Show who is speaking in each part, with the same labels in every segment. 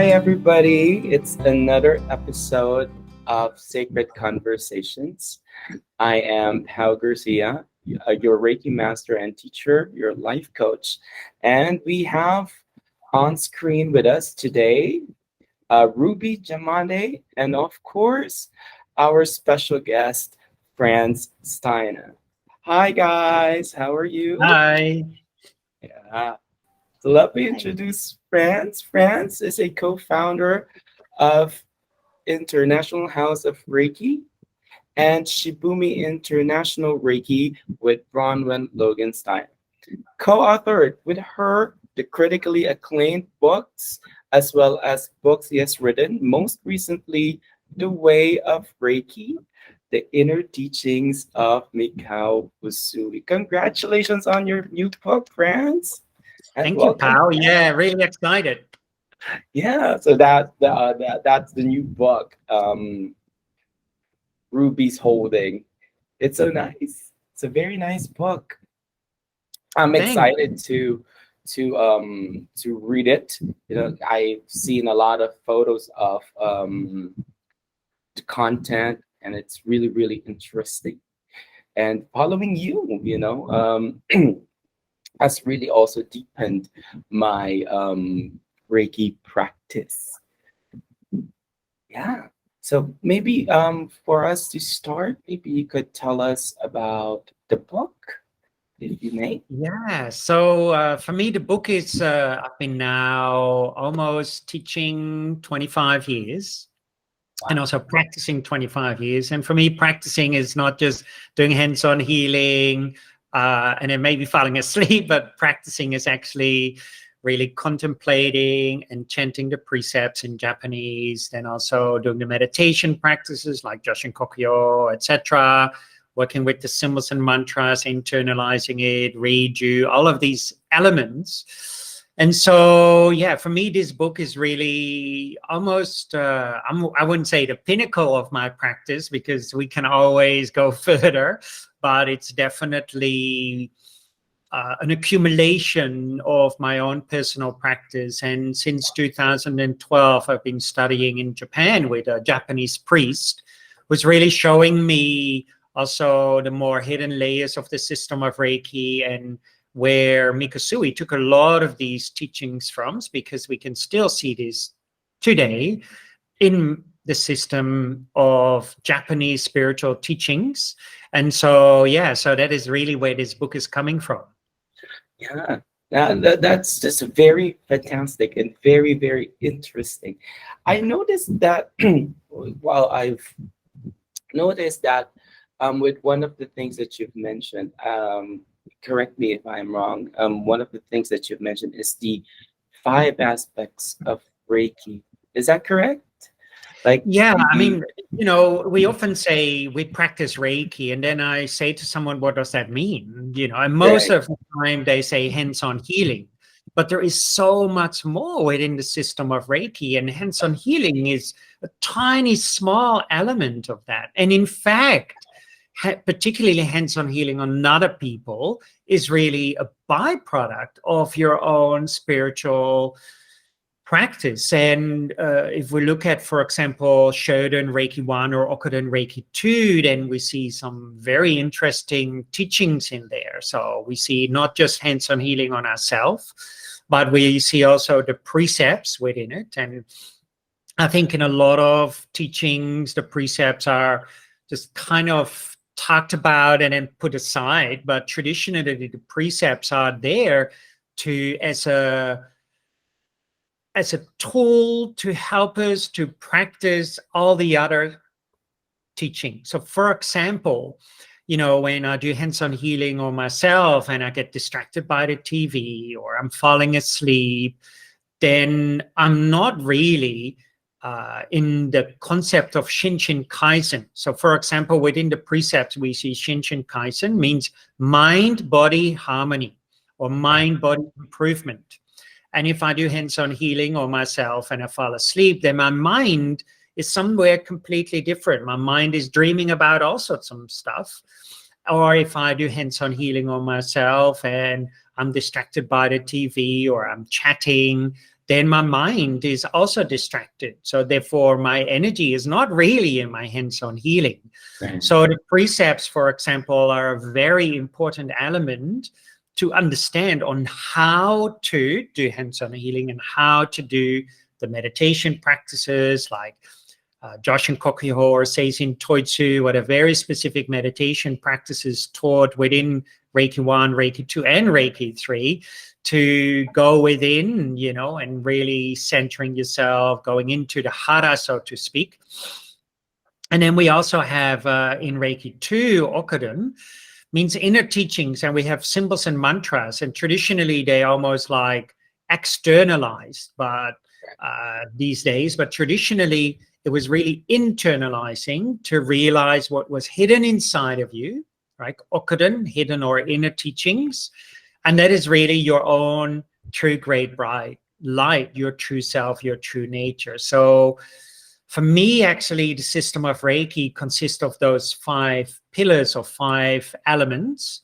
Speaker 1: Hi, everybody. It's another episode of Sacred Conversations. I am Pao Garcia, your Reiki master and teacher, your life coach. And we have on screen with us today Ruby Jamande, and of course, our special guest, Frans Stiene. Hi, guys. How are you?
Speaker 2: Hi.
Speaker 1: Yeah. So let me
Speaker 3: Hi.
Speaker 1: introduce Frans. Frans is a co-founder of International House of Reiki and Shibumi International Reiki with Bronwyn Loganstein. Co-authored with her the critically acclaimed books as well as books he has written, most recently The Way of Reiki, The Inner Teachings of Mikao Usui. Congratulations on your new book, Frans, and
Speaker 2: Thank you,
Speaker 1: welcome.
Speaker 2: pal. Yeah, really excited.
Speaker 1: Yeah, so that's the new book. Ruby's holding. It's so nice. It's a very nice book. I'm
Speaker 2: Thanks.
Speaker 1: excited to read it. You know, I've seen a lot of photos of the content, and it's really interesting. And following you, has really also deepened my Reiki practice. Yeah. So maybe for us to start, maybe you could tell us about the book, if you may.
Speaker 2: Yeah. So for me, the book is I've been now almost teaching 25 years and
Speaker 1: Wow.
Speaker 2: also practicing 25 years. And for me, practicing is not just doing hands-on healing and then maybe falling asleep, but practicing is actually really contemplating and chanting the precepts in Japanese, then also doing the meditation practices like Joshin Kokyo, etc., working with the symbols and mantras, internalizing it, reju, all of these elements. And so, yeah, for me, this book is really almost, I wouldn't say the pinnacle of my practice because we can always go further, but it's definitely an accumulation of my own personal practice. And since 2012, I've been studying in Japan with a Japanese priest, who's really showing me also the more hidden layers of the system of Reiki and where Mikasui took a lot of these teachings from, because we can still see this today in the system of Japanese spiritual teachings. And so, yeah, so that is really where this book is coming from.
Speaker 1: Yeah. That's just very fantastic and very interesting. I noticed that while I've noticed that with one of the things that you've mentioned, correct me if I'm wrong, one of the things that you've mentioned is the five aspects of Reiki. Is that correct? Like
Speaker 2: Yeah, I
Speaker 1: the
Speaker 2: mean, we often say we practice Reiki, and then I say to someone, what does that mean? And most
Speaker 1: right.
Speaker 2: of the time they say hands-on healing, but there is so much more within the system of Reiki, and hands-on healing is a tiny, small element of that. And in fact, particularly hands-on healing on other people is really a byproduct of your own spiritual practice. And if we look at, for example, Shodan Reiki 1 or Okuden Reiki 2, then we see some very interesting teachings in there. So we see not just hands-on healing on ourselves, but we see also the precepts within it. And I think in a lot of teachings, the precepts are just kind of talked about and then put aside. But traditionally, the precepts are there to as a tool to help us to practice all the other teaching. So for example, when I do hands-on healing on myself and I get distracted by the TV or I'm falling asleep, then I'm not really in the concept of Shinshin Kaizen. So for example, within the precepts, we see Shinshin Kaizen means mind-body harmony or mind-body improvement. And if I do hands-on healing on myself and I fall asleep, then my mind is somewhere completely different. My mind is dreaming about all sorts of stuff. Or if I do hands-on healing on myself and I'm distracted by the TV or I'm chatting, then my mind is also distracted. So therefore, my energy is not really in my hands-on healing.
Speaker 1: Right.
Speaker 2: So the precepts, for example, are a very important element to understand on how to do hands-on healing and how to do the meditation practices like Joshin Kokuho or Seisin Toitsu, what are very specific meditation practices taught within Reiki 1, Reiki 2, and Reiki 3 to go within, you know, and really centering yourself, going into the hara, so to speak. And then we also have in Reiki 2, Okuden, means inner teachings, and we have symbols and mantras, and traditionally they almost like externalized, but these days, but traditionally it was really internalizing to realize what was hidden inside of you, right? Okuden, hidden or inner teachings. And that is really your own true great bright light, your true self, your true nature. So for me, actually, the system of Reiki consists of those 5 pillars or 5 elements.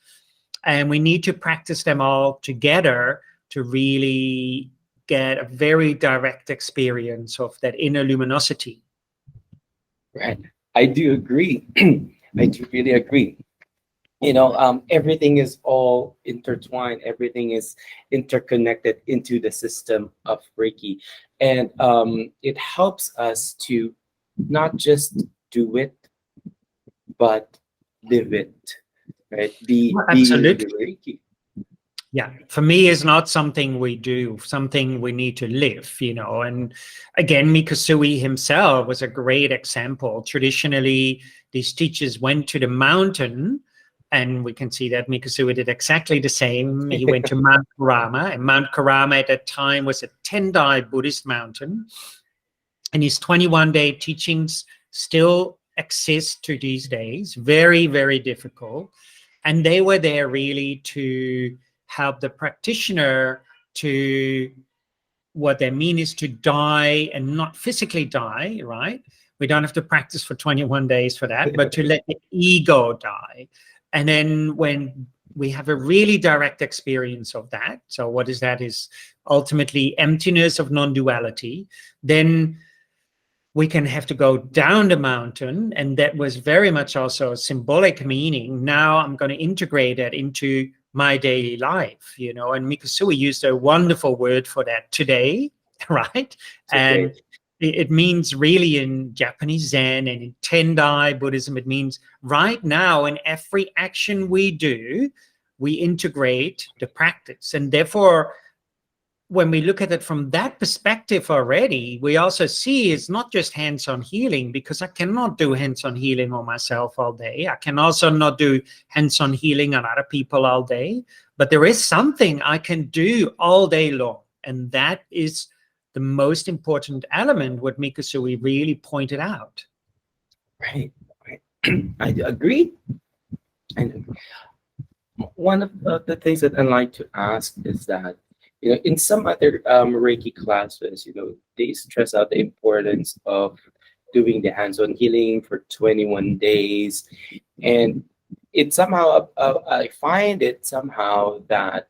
Speaker 2: And we need to practice them all together to really get a very direct experience of that inner luminosity.
Speaker 1: Right. I do agree. I do really agree. You know, everything is all intertwined. Everything is interconnected into the system of Reiki. And it helps us to not just do it, but live it, right? Be
Speaker 2: Absolutely.
Speaker 1: the Reiki.
Speaker 2: Yeah, for me, it's not something we do, something we need to live, you know. And again, Mikasui himself was a great example. Traditionally, these teachers went to the mountain, and we can see that Mikasui did exactly the same. He went to Mount Karama, and Mount Karama at that time was a Tendai Buddhist mountain. And his 21-day teachings still exist to these days, very, very difficult. And they were there really to help the practitioner to, what they mean is to die and not physically die, right? We don't have to practice for 21 days for that, but to let the ego die. And then when we have a really direct experience of that, so what is that is ultimately emptiness of non-duality, then we can have to go down the mountain. And that was very much also a symbolic meaning. Now I'm going to integrate that into my daily life, you know, and Mikasui used a wonderful word for that, today, right? And it means really in Japanese Zen and in Tendai Buddhism, it means right now in every action we do, we integrate the practice. And therefore, when we look at it from that perspective already, we also see it's not just hands-on healing, because I cannot do hands-on healing on myself all day. I can also not do hands-on healing on other people all day, but there is something I can do all day long. And that is the most important element, what Mikasui really pointed out.
Speaker 1: Right. I agree. And one of the things that I like to ask is that, you know, in some other Reiki classes, you know, they stress out the importance of doing the hands-on healing for 21 days. And it somehow, I find it somehow that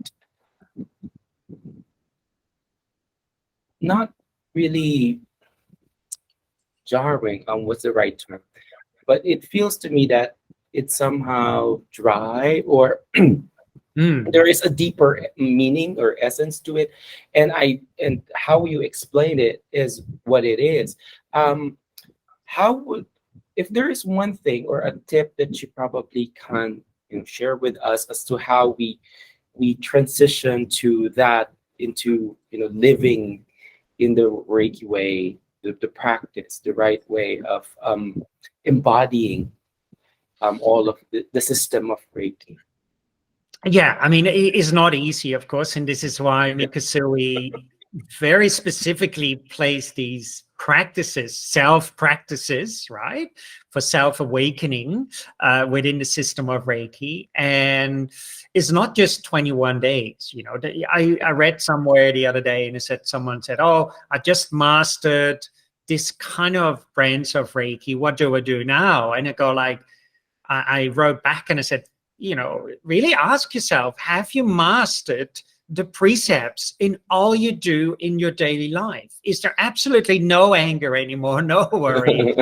Speaker 1: not really jarring on what's the right term, but it feels to me that it's somehow dry, or there is a deeper meaning or essence to it, and how you explain it is what it is. How would, if there is one thing or a tip that you probably can, you know, share with us as to how we transition to that, into, you know, living in the Reiki way, the practice, the right way of embodying all of the system of Reiki.
Speaker 2: Yeah, I mean, it is not easy, of course, and this is why Mikasui very specifically placed these practices, self-practices, right, for self-awakening within the system of Reiki. And it's not just 21 days. You know, I read somewhere the other day, and it said, someone said, oh, I just mastered this kind of branch of Reiki. What do I do now? And I go like, I wrote back and I said, you know, really ask yourself, have you mastered the precepts in all you do in your daily life? Is there absolutely no anger anymore, no worry?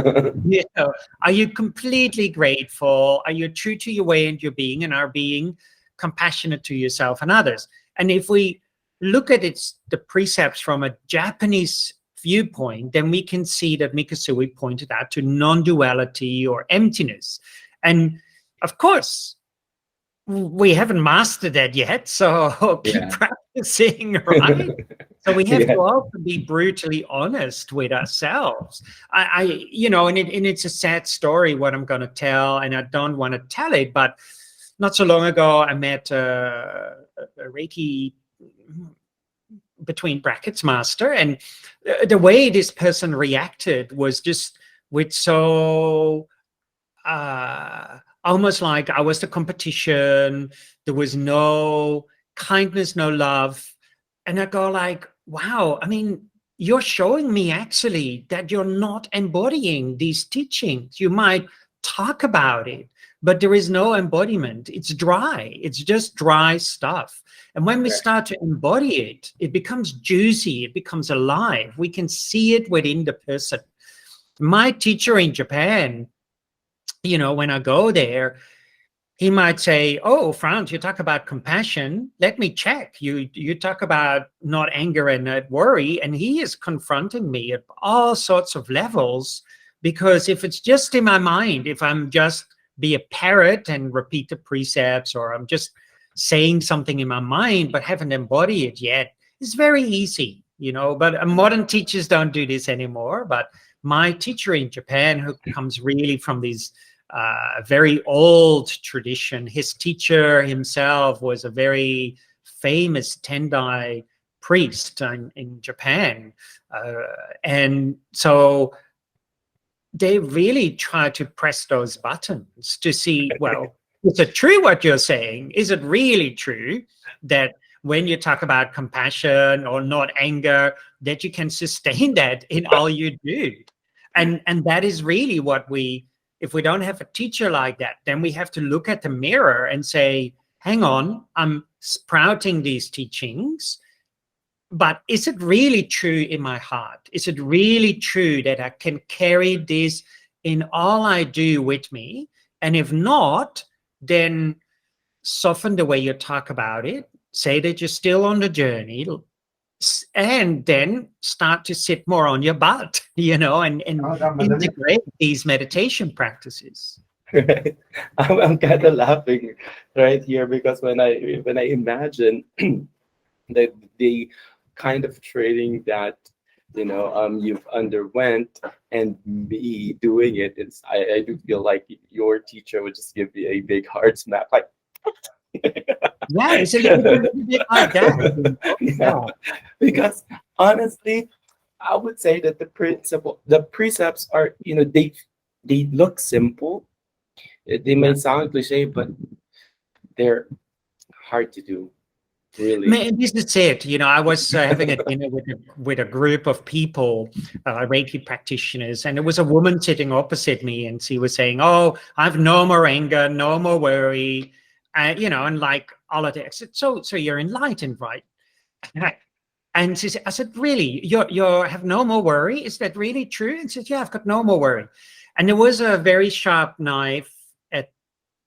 Speaker 2: You know, are you completely grateful? Are you true to your way and your being, and are being compassionate to yourself and others? And if we look at the precepts from a Japanese viewpoint, then we can see that Mikasui pointed out to non-duality or emptiness. And of course, we haven't mastered that yet, so keep
Speaker 1: Yeah.
Speaker 2: practicing, right? So we have
Speaker 1: Yeah.
Speaker 2: to also be brutally honest with ourselves. You know, and it's a sad story what I'm going to tell, and I don't want to tell it, but not so long ago I met a Reiki between brackets master, and the way this person reacted was just with so almost like I was the competition. There was no kindness, no love. And I go like, wow, I mean, you're showing me actually that you're not embodying these teachings. You might talk about it, but there is no embodiment. It's dry. It's just dry stuff. And when we start to embody it, it becomes juicy. It becomes alive. We can see it within the person. My teacher in Japan, you know, when I go there, he might say, "Oh, Frans, you talk about compassion. Let me check. You talk about not anger and not worry." And he is confronting me at all sorts of levels, because if it's just in my mind, if I'm just be a parrot and repeat the precepts, or I'm just saying something in my mind but haven't embodied it yet, it's very easy, you know. But modern teachers don't do this anymore. But my teacher in Japan, who comes really from these very old tradition. His teacher himself was a very famous Tendai priest in Japan. And so they really try to press those buttons to see, well, is it true what you're saying? Is it really true that when you talk about compassion or not anger, that you can sustain that in all you do? And that is really what if we don't have a teacher like that, then we have to look at the mirror and say, hang on, I'm sprouting these teachings, but is it really true in my heart? Is it really true that I can carry this in all I do with me? And if not, then soften the way you talk about it, say that you're still on the journey, and then start to sit more on your butt, you know, and integrate these meditation practices.
Speaker 1: Right. I'm kind of laughing right here because when I imagine the kind of training that you've underwent and me doing it, I do feel like your teacher would just give me a big hard smack, like
Speaker 2: Yeah, it's a little bit like that.
Speaker 1: yeah. Because honestly, I would say that the precepts are, they look simple. They may sound cliche, but they're hard to do, really.
Speaker 2: Man, this is it. You know, I was having a dinner with a group of people, Reiki practitioners, and there was a woman sitting opposite me, and she was saying, "Oh, I have no more anger, no more worry," you know, and like all of that. I said, so you're enlightened, right? And she said, I said, really, you have no more worry? Is that really true? And she said, yeah, I've got no more worry. And there was a very sharp knife at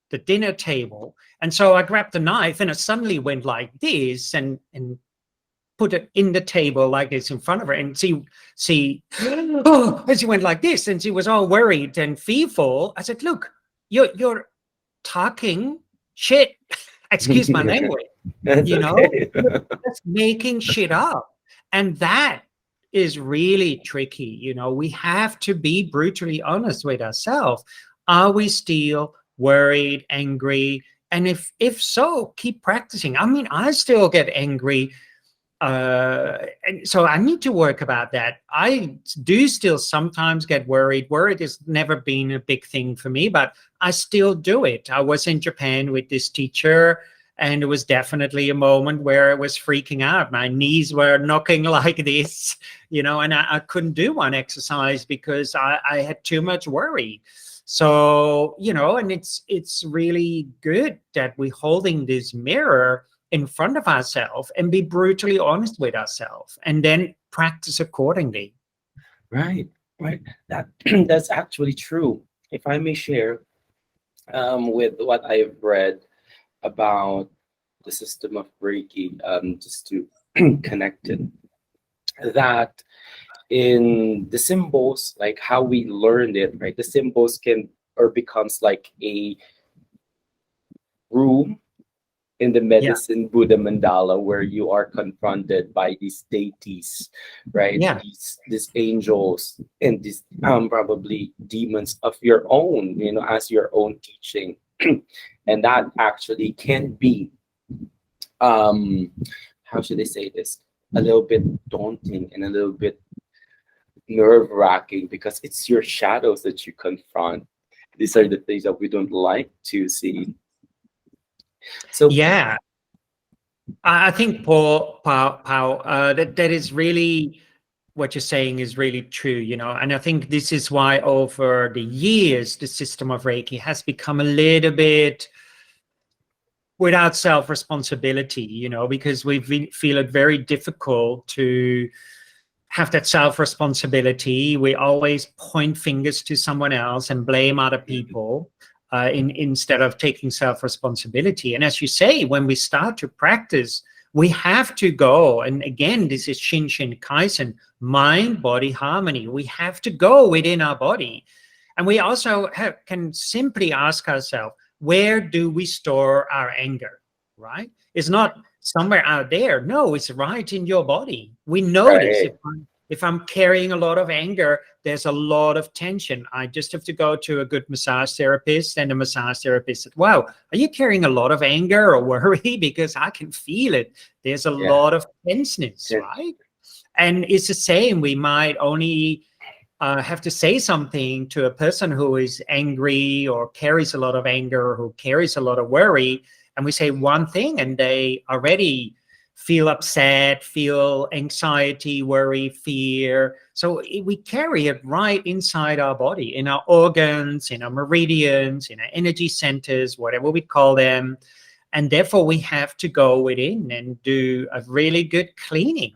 Speaker 2: the dinner table. And so I grabbed the knife and it suddenly went like this and put it in the table like this in front of her. And she went like this, and she was all worried and fearful. I said, look, you're talking shit. Excuse my language.
Speaker 1: That's
Speaker 2: You know,
Speaker 1: okay.
Speaker 2: you're just making shit up. And that is really tricky. You know, we have to be brutally honest with ourselves. Are we still worried, angry? And if so, keep practicing. I mean, I still get angry. And so I need to work about that. I do still sometimes get worried. Worried has never been a big thing for me, but I still do it. I was in Japan with this teacher, and it was definitely a moment where I was freaking out. My knees were knocking like this, you know, and I couldn't do one exercise because I had too much worry. So, you know, and it's really good that we're holding this mirror in front of ourselves and be brutally honest with ourselves, and then practice accordingly.
Speaker 1: Right, right. That that's actually true. If I may share, with what I've read about the system of Reiki, just to connect it, that in the symbols, like how we learned it, right? The symbols can or becomes like a room in the
Speaker 2: Yeah,
Speaker 1: medicine Buddha mandala where you are confronted by these deities, right?
Speaker 2: yeah,
Speaker 1: These angels and these probably demons of your own, as your own teaching. And that actually can be, um how should I say this? A little bit daunting and a little bit nerve wracking because it's your shadows that you confront. These are the things that we don't like to see. So
Speaker 2: yeah. I think Paul, that is really, what you're saying is really true, and I think this is why over the years the system of Reiki has become a little bit without self-responsibility, because feel it very difficult to have that self-responsibility. We always point fingers to someone else and blame other people, instead of taking self-responsibility. And as you say, when we start to practice, we have to go, and again, this is Shinshin Kaizen, mind body harmony. We have to go within our body, and we also can simply ask ourselves, where do we store our anger? Right? It's not somewhere out there. No, it's right in your body. We notice
Speaker 1: right,
Speaker 2: if I'm carrying a lot of anger, there's a lot of tension. I just have to go to a good massage therapist, and the massage therapist said, wow, are you carrying a lot of anger or worry? Because I can feel it. There's a
Speaker 1: yeah,
Speaker 2: lot of tenseness, right? And it's the same. We might only have to say something to a person who is angry or carries a lot of anger or who carries a lot of worry, and we say one thing and they already feel upset, feel anxiety, worry, fear. So we carry it right inside our body, in our organs, in our meridians, in our energy centers, whatever we call them. And therefore we have to go within and do a really good cleaning.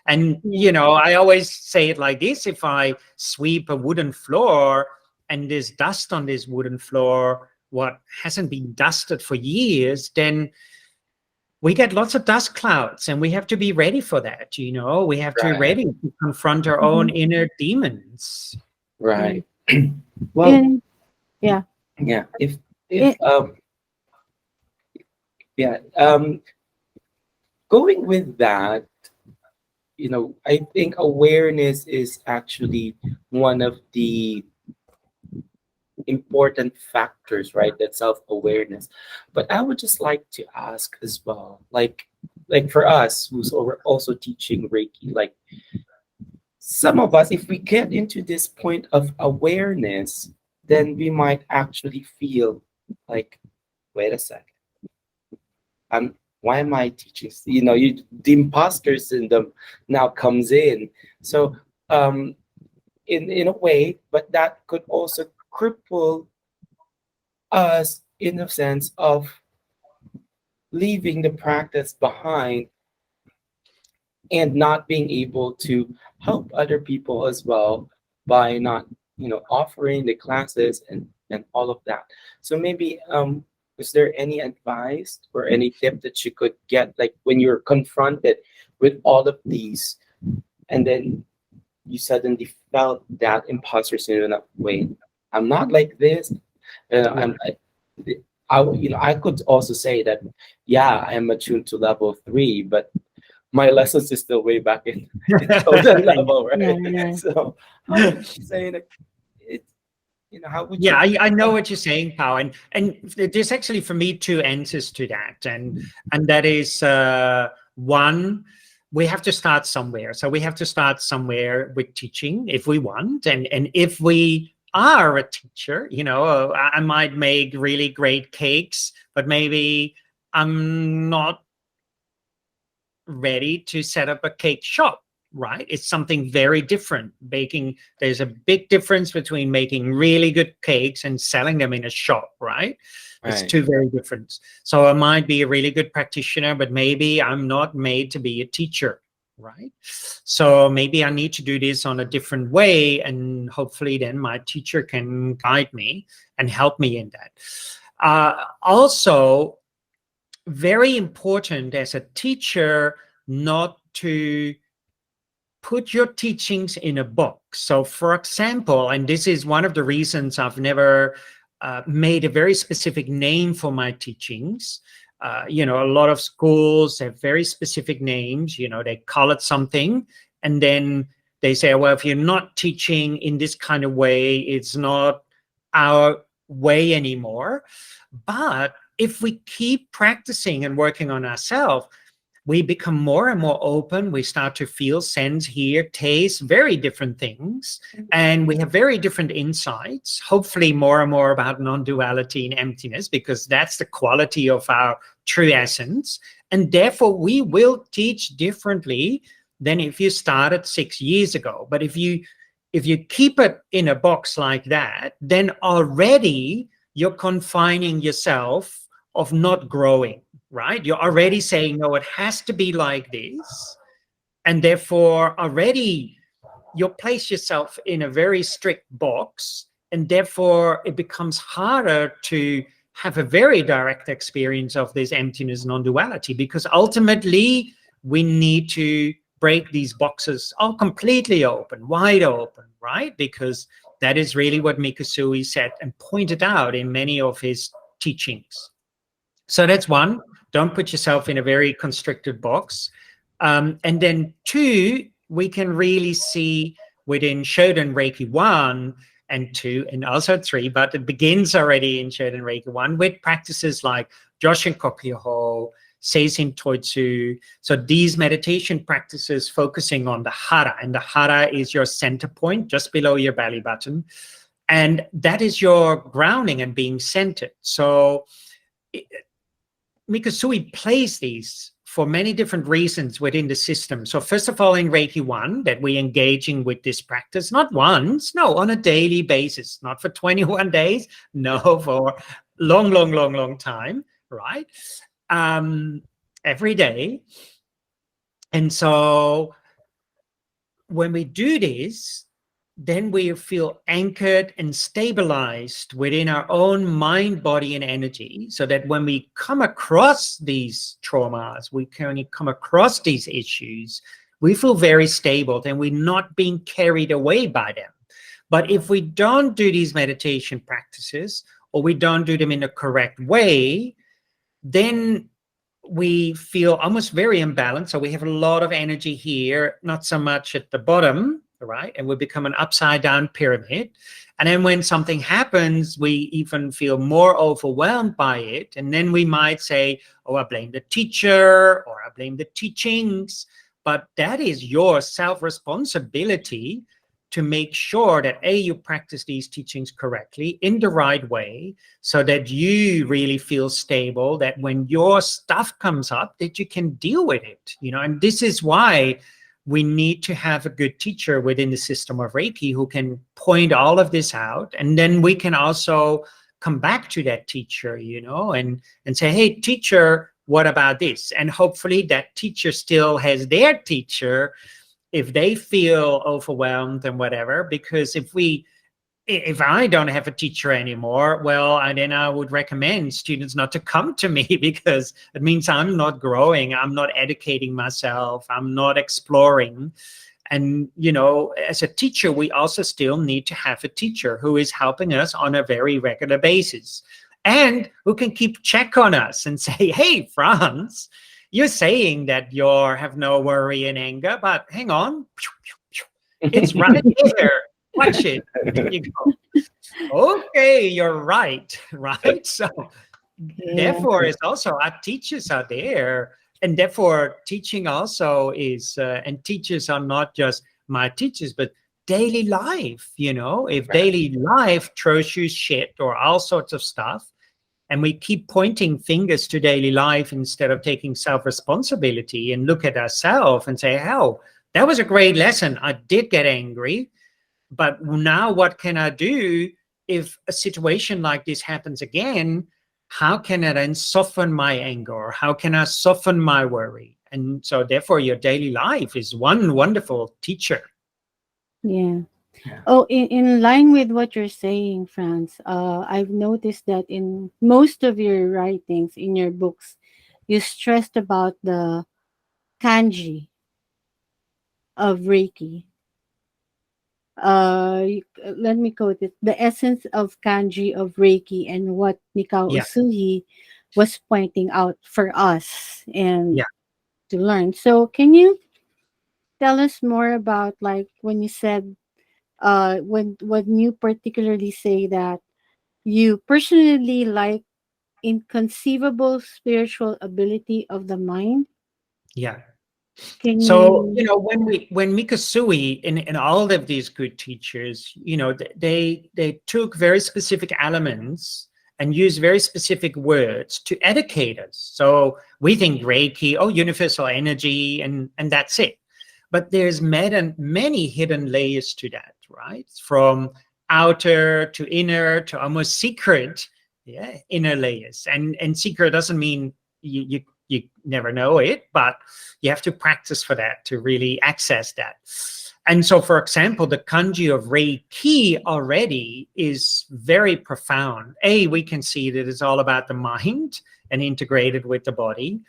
Speaker 2: And, I always say it like this: if I sweep a wooden floor and there's dust on this wooden floor, what hasn't been dusted for years, then we get lots of dust clouds, and we have to be ready for that. We have to be
Speaker 1: right,
Speaker 2: ready to confront our own inner demons.
Speaker 1: right. Well,
Speaker 3: And yeah,
Speaker 1: yeah. If
Speaker 3: it,
Speaker 1: yeah, going with that, I think awareness is actually one of the important factors, right? That self-awareness. But I would just like to ask as well, like for us who's also teaching Reiki, like some of us, if we get into this point of awareness, then we might actually feel like, wait a second, I'm why am I teaching? The imposter syndrome now comes in. So in a way, but that could also cripple us in a sense of leaving the practice behind and not being able to help other people as well by not offering the classes and all of that. So maybe is there any advice or any tip that you could get, like when you're confronted with all of these and then you suddenly felt that imposter syndrome of, wait, I'm not like this. I could also say that, yeah, I am attuned to level 3, but my lessons is still way back in chosen level,
Speaker 3: yeah,
Speaker 1: right?
Speaker 3: yeah.
Speaker 1: So how would you say that it, how would
Speaker 2: Yeah,
Speaker 1: you?
Speaker 2: I know what you're saying, Pao, and there's actually for me two answers to that, and that is one, we have to start somewhere. So we have to start somewhere with teaching if we want, and if we are a teacher, I might make really great cakes, but maybe I'm not ready to set up a cake shop. right? It's something very different. Baking, there's a big difference between making really good cakes and selling them in a shop, right? It's
Speaker 1: Right.
Speaker 2: two very different. So I might be a really good practitioner, but maybe I'm not made to be a teacher, right? So maybe I need to do this on a different way, and hopefully then my teacher can guide me and help me in that. Also, very important as a teacher not to put your teachings in a box. So for example, and this is one of the reasons I've never made a very specific name for my teachings. You know, a lot of schools have very specific names. You know, they call it something, and then they say, well, if you're not teaching in this kind of way, it's not our way anymore. But if we keep practicing and working on ourselves, we become more and more open. We start to feel, sense, hear, taste very different things. And we have very different insights, hopefully more and more about non-duality and emptiness, because that's the quality of our true essence. And therefore, we will teach differently than if you started 6 years ago. But if you keep it in a box like that, then already you're confining yourself of not growing. Right? You're already saying, no, it has to be like this. And therefore, already you place yourself in a very strict box. And therefore, it becomes harder to have a very direct experience of this emptiness, non-duality, because ultimately we need to break these boxes all completely open, wide open, right? Because that is really what Mikusui said and pointed out in many of his teachings. So that's one. Don't put yourself in a very constricted box. And then two, we can really see within Shoden Reiki 1 and 2 and also 3, but it begins already in Shoden Reiki 1 with practices like Joshin Kokyoho, Seisin Toitsu. So these meditation practices focusing on the hara, and the hara is your center point just below your belly button. And that is your grounding and being centered. So Mikusui plays these for many different reasons within the system. So first of all, in Reiki 1, that we're engaging with this practice, not once, no, on a daily basis, not for 21 days, no, for long time, right? Every day. And so when we do this, then we feel anchored and stabilized within our own mind, body, and energy, so that when we come across these traumas, we can come across these issues, we feel very stable, and we're not being carried away by them. But if we don't do these meditation practices, or we don't do them in the correct way, then we feel almost very imbalanced. So we have a lot of energy here, not so much at the bottom, right? And we become an upside down pyramid. And then when something happens, we even feel more overwhelmed by it. And then we might say, oh, I blame the teacher, or I blame the teachings. But that is your self-responsibility to make sure that A, you practice these teachings correctly in the right way, so that you really feel stable, that when your stuff comes up, that you can deal with it, you know. And this is why we need to have a good teacher within the system of Reiki who can point all of this out. And then we can also come back to that teacher, you know, and say, hey, teacher, what about this? And hopefully that teacher still has their teacher if they feel overwhelmed and whatever. Because if I don't have a teacher anymore, well, then I would recommend students not to come to me, because it means I'm not growing, I'm not educating myself, I'm not exploring. And, you know, as a teacher, we also still need to have a teacher who is helping us on a very regular basis, and who can keep check on us and say, hey, Frans, you're saying that you have no worry and anger, but hang on, it's right there. Watch it. There you go. Okay, you're right, right? So therefore, it's also our teachers are there, and therefore teaching also is, and teachers are not just my teachers, but daily life, you know. If daily life throws you shit or all sorts of stuff, and we keep pointing fingers to daily life instead of taking self-responsibility and look at ourselves and say, oh, that was a great lesson. I did get angry, but now what can I do if a situation like this happens again? How can I then soften my anger? Or how can I soften my worry? And so therefore your daily life is one wonderful teacher.
Speaker 3: Yeah.
Speaker 1: Yeah.
Speaker 3: Oh, in line with what you're saying, Franz, I've noticed that in most of your writings, in your books, you stressed about the kanji of Reiki. Let me quote it: the essence of kanji of Reiki, and what Mikao
Speaker 2: Yeah,
Speaker 3: Usuhi was pointing out for us and
Speaker 2: yeah,
Speaker 3: to learn. So, can you tell us more about, like, when you said, when you particularly say that you personally like inconceivable spiritual ability of the mind?
Speaker 2: yeah.
Speaker 3: Can
Speaker 2: So,
Speaker 3: you?
Speaker 2: when Mikasui and all of these good teachers, they took very specific elements and used very specific words to educate us. So we think Reiki, oh, universal energy, and that's it. But there's many hidden layers to that, right? From outer to inner to almost secret, yeah, inner layers. And secret doesn't mean you never know it, but you have to practice for that to really access that. And so, for example, the kanji of Reiki already is very profound. We can see that it's all about the mind and integrated with the body.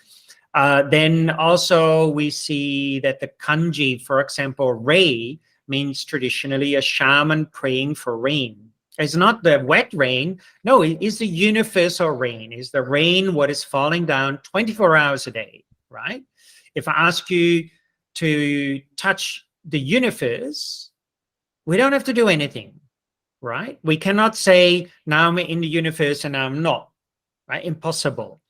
Speaker 2: Then also we see that the kanji, for example, Rei, means traditionally a shaman praying for rain. It's not the wet rain. No, it is the universal rain. It's the rain what is falling down 24 hours a day, right? If I ask you to touch the universe, we don't have to do anything, right? We cannot say, now I'm in the universe and I'm not, right? Impossible.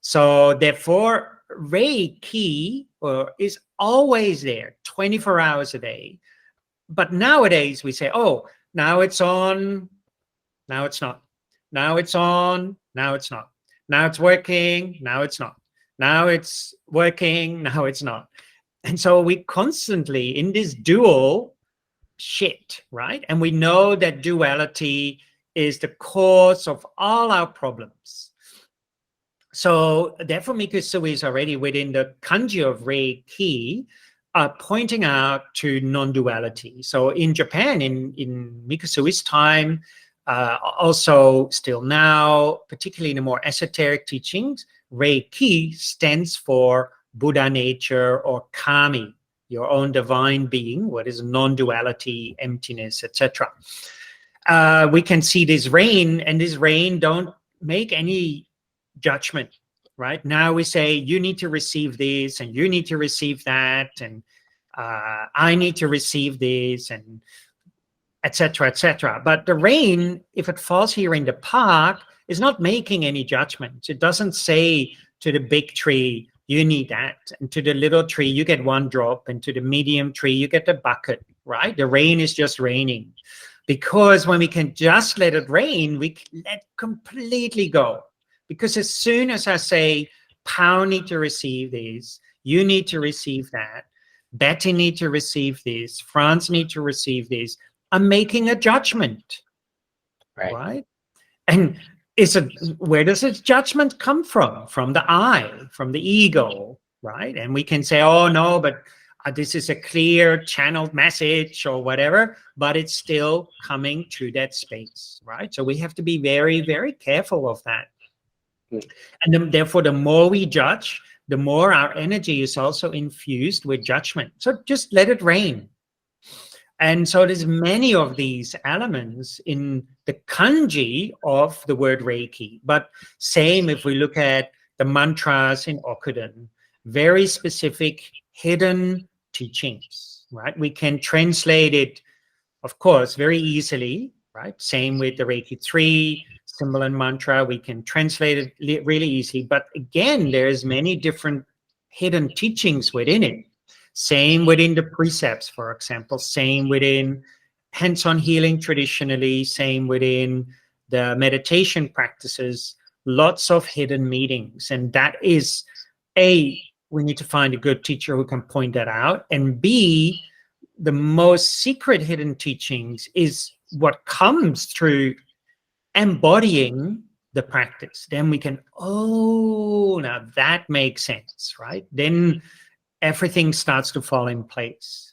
Speaker 2: So therefore, Reiki is always there, 24 hours a day. But nowadays we say, oh, now it's on, now it's not. Now it's on, now it's not. Now it's working, now it's not. Now it's working, now it's not. And so we constantly in this dual shit, right? And we know that duality is the cause of all our problems. So therefore, Mikusui is already within the kanji of Reiki, pointing out to non-duality. So in Japan, in Mikusui's time, also still now, particularly in the more esoteric teachings, Reiki stands for Buddha nature or Kami, your own divine being, what is non-duality, emptiness, etc. We can see this rain, and this rain don't make any judgment. Right now we say you need to receive this and you need to receive that, and I need to receive this, and etc., etc. But the rain, if it falls here in the park, is not making any judgments. It doesn't say to the big tree, you need that, and to the little tree, you get one drop, and to the medium tree, you get the bucket, right? The rain is just raining. Because when we can just let it rain, we can let completely go. Because as soon as I say, Pau need to receive this, you need to receive that, Betty need to receive this, Franz need to receive this, I'm making a judgment,
Speaker 1: Right.
Speaker 2: right? And where does its judgment come from? From the I, from the ego, right? And we can say, oh no, but this is a clear channeled message or whatever, but it's still coming to that space, right? So we have to be very, very careful of that.
Speaker 1: Mm.
Speaker 2: And then, therefore, the more we judge, the more our energy is also infused with judgment. So just let it rain. And so there's many of these elements in the kanji of the word Reiki. But same if we look at the mantras in Okuden, very specific hidden teachings, right? We can translate it, of course, very easily, right? Same with the Reiki 3 symbol and mantra. We can translate it really easy. But again, there's many different hidden teachings within it. Same within the precepts, for example, same within hands-on healing traditionally, same within the meditation practices, lots of hidden meanings. And that is we need to find a good teacher who can point that out. And B, the most secret hidden teachings is what comes through embodying the practice. Then we can, oh, now that makes sense, right? Then everything starts to fall in place.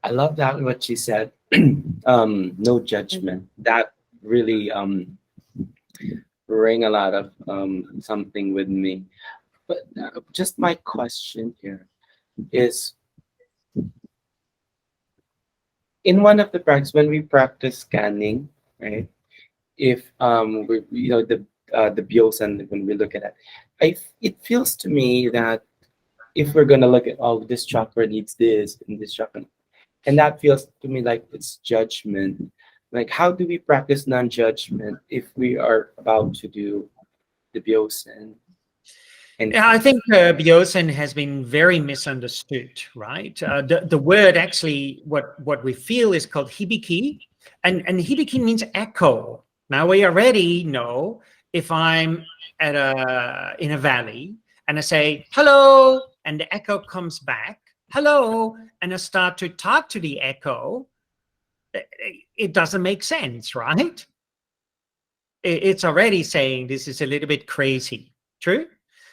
Speaker 1: I love that what you said. No judgment. That really rang a lot of something with me. But just my question here is, in one of the practice when we practice scanning, right? If we, the bios, and when we look at it, it feels to me that if we're gonna look at, oh, this chakra needs this and this chakra, and that feels to me like it's judgment. Like, how do we practice non-judgment if we are about to do the bios and
Speaker 2: Yeah, I think Biosen has been very misunderstood, right? The word actually, what we feel is called hibiki, and hibiki means echo. Now we already know if I'm in a valley and I say hello, and the echo comes back, hello, and I start to talk to the echo, it doesn't make sense, right? It's already saying this is a little bit crazy, true?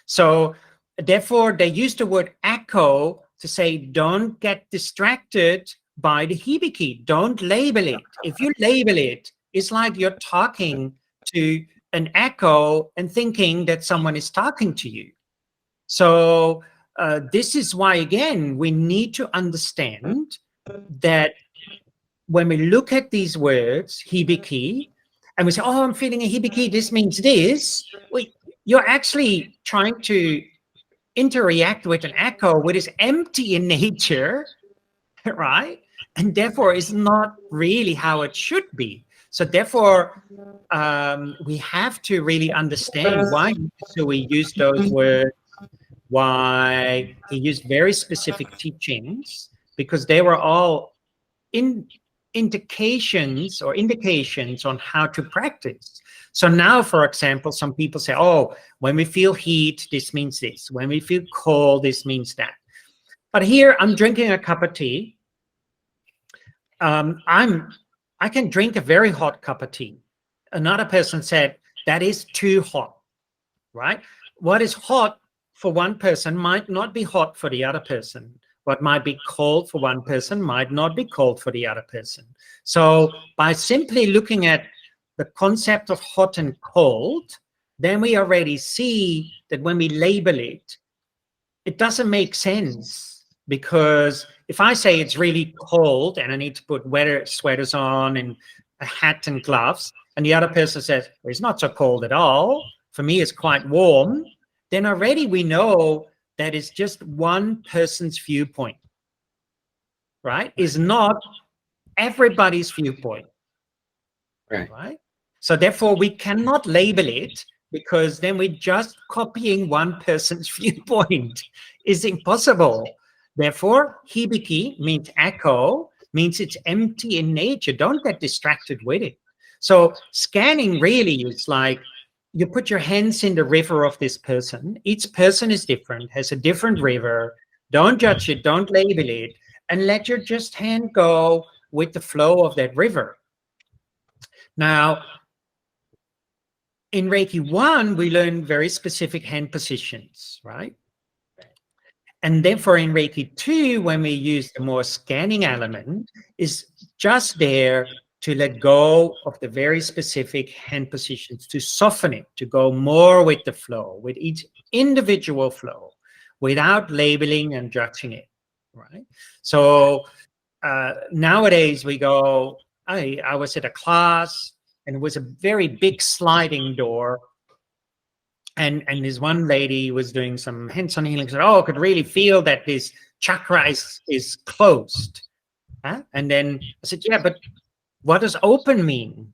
Speaker 2: So therefore, they use the word echo to say, don't get distracted by the hibiki. Don't label it. If you label it, it's like you're talking to an echo and thinking that someone is talking to you. So this is why, again, we need to understand that when we look at these words, hibiki, and we say, oh, I'm feeling a hibiki, this means this. You're actually trying to interact with an echo which is empty in nature, right? And therefore is not really how it should be. So therefore, we have to really understand why so we use those words, why he used very specific teachings, because they were all indications on how to practice. So now, for example, some people say, oh, when we feel heat, this means this. When we feel cold, this means that. But here I'm drinking a cup of tea. I can drink a very hot cup of tea. Another person said, that is too hot, right? What is hot for one person might not be hot for the other person. What might be cold for one person might not be cold for the other person. So by simply looking at the concept of hot and cold, then we already see that when we label it, it doesn't make sense. Because if I say it's really cold and I need to put sweaters on and a hat and gloves, and the other person says, well, it's not so cold at all, for me it's quite warm, then already we know that it's just one person's viewpoint, right? Is not everybody's viewpoint, right? So therefore we cannot label it, because then we're just copying one person's viewpoint. It's impossible. Therefore, hibiki means echo, means it's empty in nature. Don't get distracted with it. So scanning really is like you put your hands in the river of this person. Each person is different, has a different river. Don't judge it, don't label it, and let your just hand go with the flow of that river. Now, in Reiki 1, we learn very specific hand positions, right? And therefore in Reiki 2, when we use the more scanning element, is just there to let go of the very specific hand positions, to soften it, to go more with the flow, with each individual flow, without labeling and judging it, right? So nowadays we go, I was at a class, and it was a very big sliding door. And this one lady was doing some hands-on healing. Said, oh, I could really feel that this chakra is closed. Huh? And then I said, yeah, but what does open mean?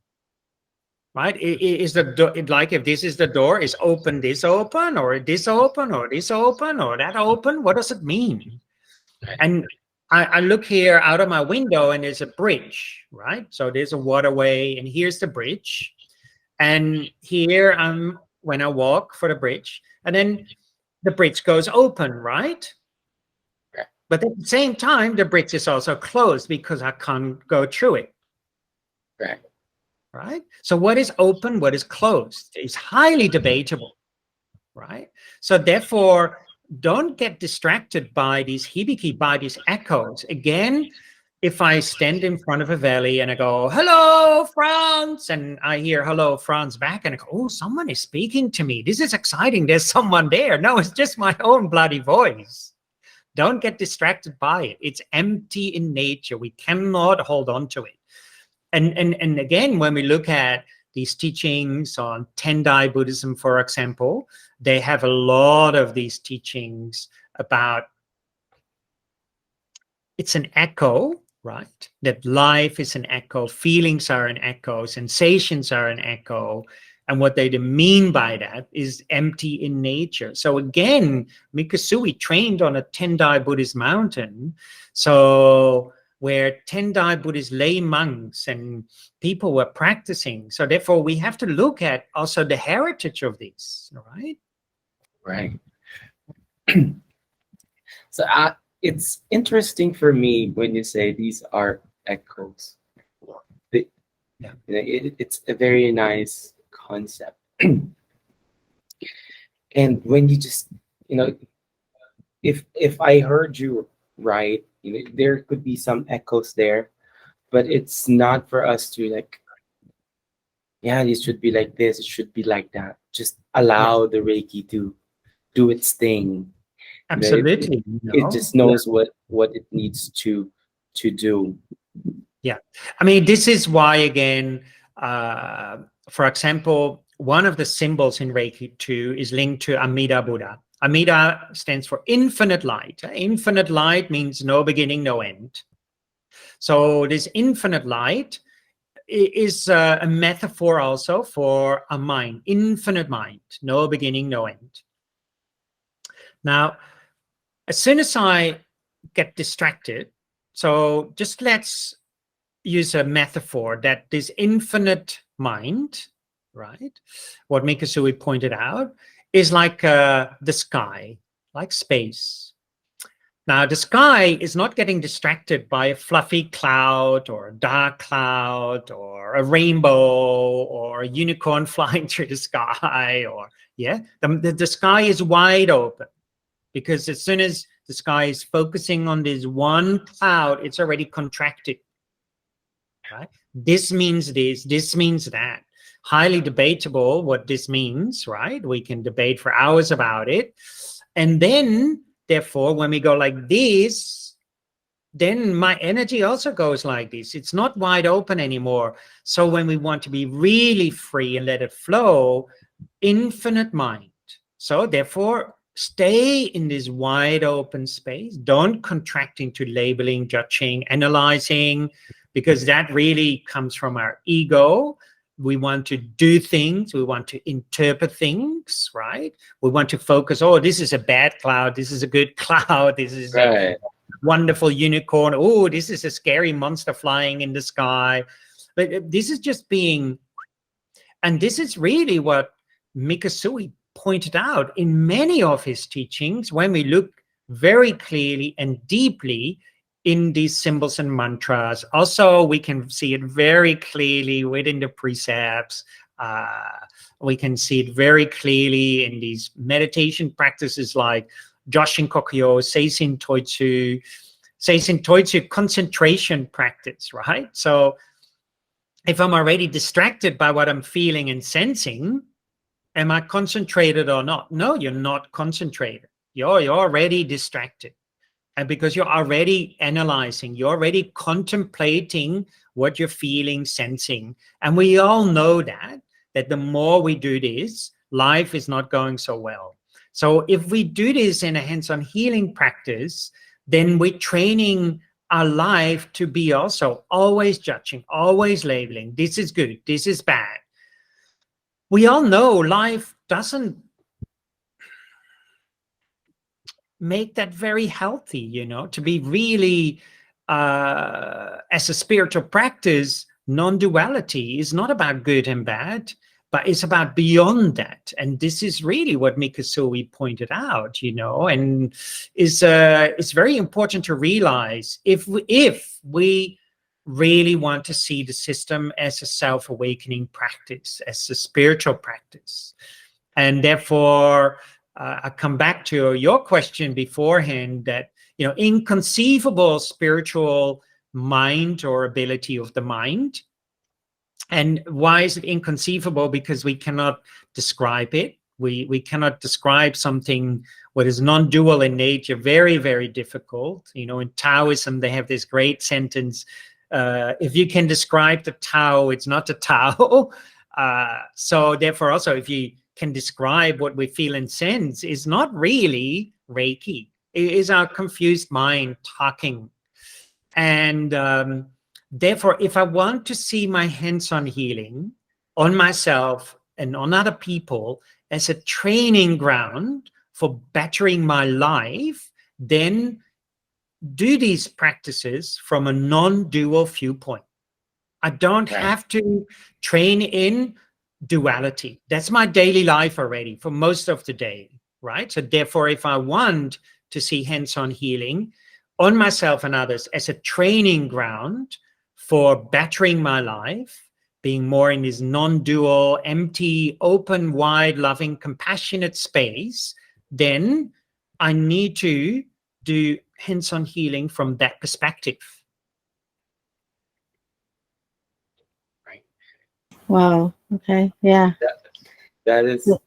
Speaker 2: Right? Is the like, if this is the door, is open this open, or this open, or this open, or that open? What does it mean? And I look here out of my window, and there's a bridge, right? So there's a waterway, and here's the bridge. And here I'm when I walk for the bridge. And then the bridge goes open, right?
Speaker 1: Right.
Speaker 2: But at the same time, the bridge is also closed because I can't go through it,
Speaker 1: Right.
Speaker 2: right? So what is open, what is closed is highly debatable, right? So therefore, don't get distracted by these hibiki, by these echoes. Again, if I stand in front of a valley and I go, hello, Frans, and I hear hello, Frans back, and I go, oh, someone is speaking to me. This is exciting. There's someone there. No, it's just my own bloody voice. Don't get distracted by it. It's empty in nature. We cannot hold on to it. And again, when we look at these teachings on Tendai Buddhism, for example, they have a lot of these teachings about it's an echo, right? That life is an echo, feelings are an echo, sensations are an echo. And what they mean by that is empty in nature. So again, Mikasui trained on a Tendai Buddhist mountain. So where Tendai Buddhist lay monks and people were practicing. So therefore, we have to look at also the heritage of this, right?
Speaker 1: Right. So it's interesting for me when you say these are echoes.
Speaker 2: Yeah.
Speaker 1: It's a very nice concept. And when you just, if I heard you right, there could be some echoes there, but it's not for us to like, yeah, it should be like this, it should be like that. Just allow the Reiki to do its thing.
Speaker 2: Absolutely.
Speaker 1: It just knows what it needs to do.
Speaker 2: Yeah. I mean, this is why, again, for example, one of the symbols in Reiki 2 is linked to Amida Buddha. Amida stands for infinite light. Infinite light means no beginning, no end. So this infinite light is a metaphor also for a mind, infinite mind, no beginning, no end. Now, as soon as I get distracted, so just let's use a metaphor that this infinite mind, right, what Mikasui pointed out, is like the sky, like space. Now, the sky is not getting distracted by a fluffy cloud or a dark cloud or a rainbow or a unicorn flying through the sky, or, yeah, the sky is wide open, because as soon as the sky is focusing on this one cloud, it's already contracted. Right? This means this means that. Highly debatable what this means, right? We can debate for hours about it. And then, therefore, when we go like this, then my energy also goes like this. It's not wide open anymore. So when we want to be really free and let it flow, infinite mind. So therefore, stay in this wide open space. Don't contract into labeling, judging, analyzing, because that really comes from our ego. We want to do things. We want to interpret things, right? We want to focus, oh, this is a bad cloud. This is a good cloud. This is a wonderful unicorn. Oh, this is a scary monster flying in the sky. But this is just being, and this is really what Mikasui pointed out in many of his teachings when we look very clearly and deeply in these symbols and mantras. Also, we can see it very clearly within the precepts. We can see it very clearly in these meditation practices like Joshin Kokyo, Seisin Toitsu, concentration practice, right? So if I'm already distracted by what I'm feeling and sensing, am I concentrated or not? No, you're not concentrated. You're already distracted. And because you're already analyzing, you're already contemplating what you're feeling, sensing. And we all know that the more we do this, life is not going so well. So if we do this in a hands-on healing practice, then we're training our life to be also always judging, always labeling. This is good, this is bad. We all know life doesn't make that very healthy, to be really, as a spiritual practice, non-duality is not about good and bad. but it's about beyond that. And this is really what Mikasui pointed out, and it's very important to realize if we really want to see the system as a self-awakening practice, as a spiritual practice. And therefore, I come back to your question beforehand that, inconceivable spiritual mind or ability of the mind. And why is it inconceivable? Because we cannot describe it. We cannot describe something what is non-dual in nature. Very, very difficult. In Taoism, they have this great sentence: if you can describe the Tao, it's not the Tao. So therefore, also, if you can describe what we feel and sense, is not really Reiki. It is our confused mind talking. And therefore, if I want to see my hands-on healing on myself and on other people as a training ground for bettering my life, then do these practices from a non-dual viewpoint. I don't have to train in duality. That's my daily life already for most of the day, right? So therefore, if I want to see hands-on healing on myself and others as a training ground for bettering my life, being more in this non-dual, empty, open, wide, loving, compassionate space, then I need to do hands-on healing from that perspective. Right.
Speaker 3: Wow. Okay. Yeah.
Speaker 1: That is
Speaker 3: The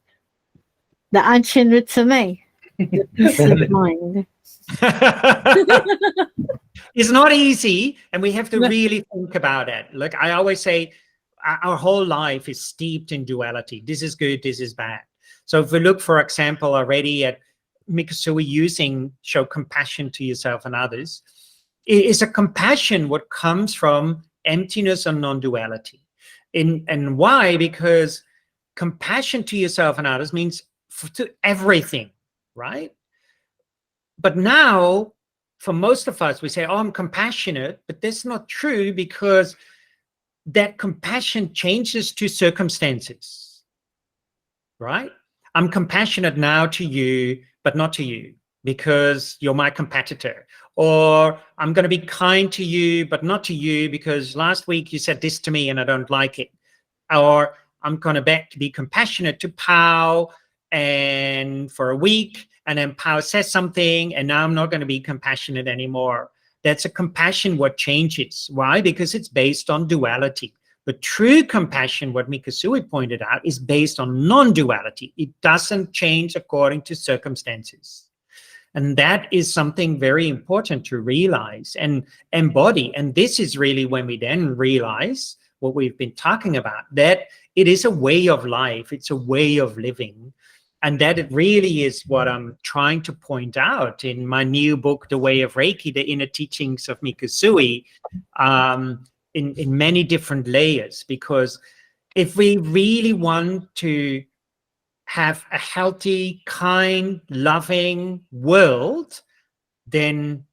Speaker 3: Anshin Ritsumei. The peace of mind.
Speaker 2: It's not easy, and we have to really think about it. Like I always say, our whole life is steeped in duality. This is good, this is bad. So if we look, for example, already at Mikasui using show compassion to yourself and others, it is a compassion what comes from emptiness and non-duality. And why? Because compassion to yourself and others means to everything, right? But now, for most of us, we say, oh, I'm compassionate, but that's not true, because that compassion changes to circumstances, right? I'm compassionate now to you, but not to you because you're my competitor. Or I'm going to be kind to you, but not to you because last week you said this to me and I don't like it. Or I'm going to be compassionate to Pao and for a week, and then Pao says something and now I'm not going to be compassionate anymore. That's a compassion what changes. Why? Because it's based on duality. But true compassion, what Mikasui pointed out, is based on non-duality. It doesn't change according to circumstances. And that is something very important to realize and embody. And this is really when we then realize what we've been talking about, that it is a way of life. It's a way of living. And that it really is what I'm trying to point out in my new book, The Way of Reiki, the inner teachings of Mikasui, in many different layers. Because if we really want to have a healthy, kind, loving world, then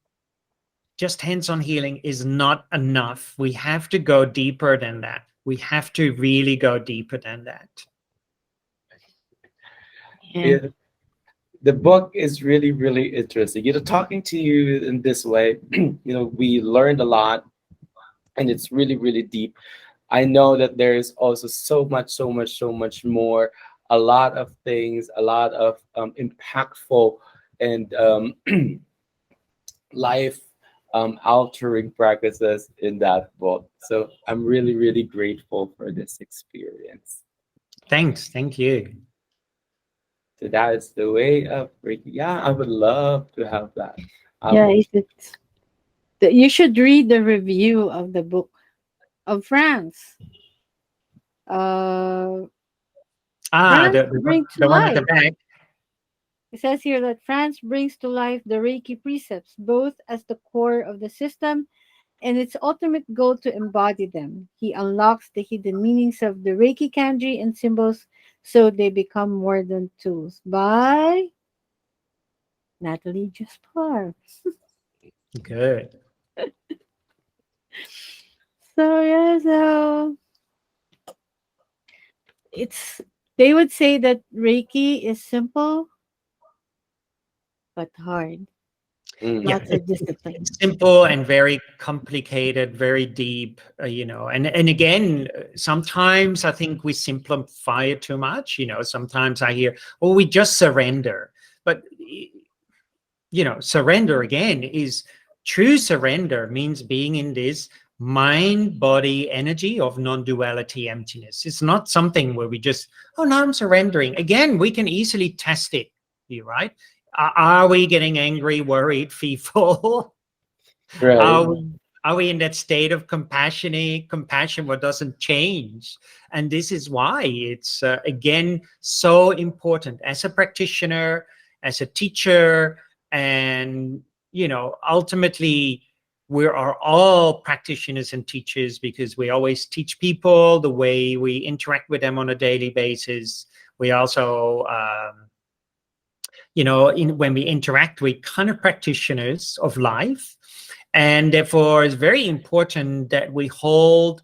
Speaker 2: just hands-on healing is not enough. We have to go deeper than that. We have to really go deeper than that.
Speaker 3: Yeah.
Speaker 1: The book is really, really interesting. Talking to you in this way, we learned a lot, and it's really, really deep. I know that there is also so much, so much, so much more. A lot of things, a lot of impactful and life altering practices in that book. So I'm really, really grateful for this experience.
Speaker 2: Thanks. Thank you.
Speaker 1: So that is the way of Reiki. Yeah, I would love to have that.
Speaker 3: Yeah. You should read the review of the book of France. France bring to
Speaker 2: the one at the
Speaker 3: life.
Speaker 2: back.
Speaker 3: It says here that France brings to life the Reiki precepts, both as the core of the system and its ultimate goal to embody them. He unlocks the hidden meanings of the Reiki kanji and symbols so they become more than tools. By Natalie Jaspar.
Speaker 2: Good.
Speaker 3: So yeah, so it's they would say that Reiki is simple but hard.
Speaker 2: Yeah,
Speaker 1: Mm.
Speaker 3: Lots of
Speaker 2: it's
Speaker 3: discipline.
Speaker 2: simple and very complicated, very deep, and again, sometimes I think we simplify it too much. Sometimes I hear, oh, we just surrender. But, surrender again is true surrender means being in this mind body energy of non-duality emptiness. It's not something where we just, oh, now I'm surrendering. Again, we can easily test it, right? Are we getting angry, worried, fearful?
Speaker 1: Right.
Speaker 2: Are we in that state of compassion what doesn't change? And this is why it's again so important as a practitioner, as a teacher, and ultimately we are all practitioners and teachers because we always teach people the way we interact with them on a daily basis. We also when we interact with kind of practitioners of life. And therefore, it's very important that we hold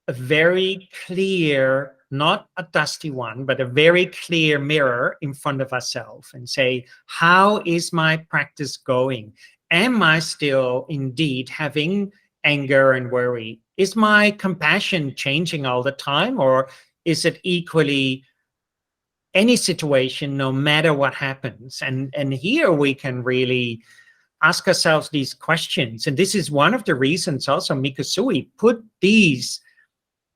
Speaker 2: a very clear, not a dusty one, but a very clear mirror in front of ourselves and say, how is my practice going? Am I still indeed having anger and worry? Is my compassion changing all the time, or is it equally any situation, no matter what happens? And here we can really ask ourselves these questions. And this is one of the reasons also Mikasui put these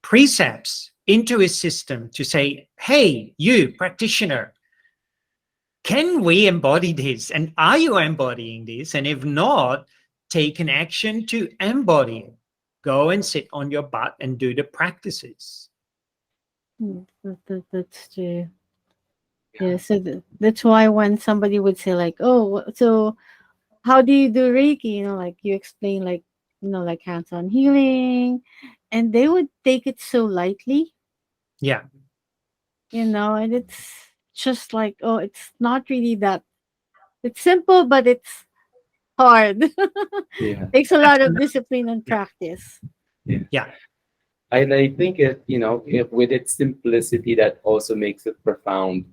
Speaker 2: precepts into his system to say, hey, you practitioner, can we embody this? And are you embodying this? And if not, take an action to embody it. Go and sit on your butt and do the practices.
Speaker 3: That's true. Yeah, so that's why when somebody would say like, "Oh, so how do you do Reiki?" Like you explain like, like hands-on healing, and they would take it so lightly,
Speaker 2: Yeah.
Speaker 3: and it's just like, oh, it's not really that. It's simple, but it's hard.
Speaker 1: Yeah.
Speaker 3: Takes a lot of discipline and practice.
Speaker 1: Yeah.
Speaker 2: Yeah.
Speaker 1: And I think with its simplicity, that also makes it profound.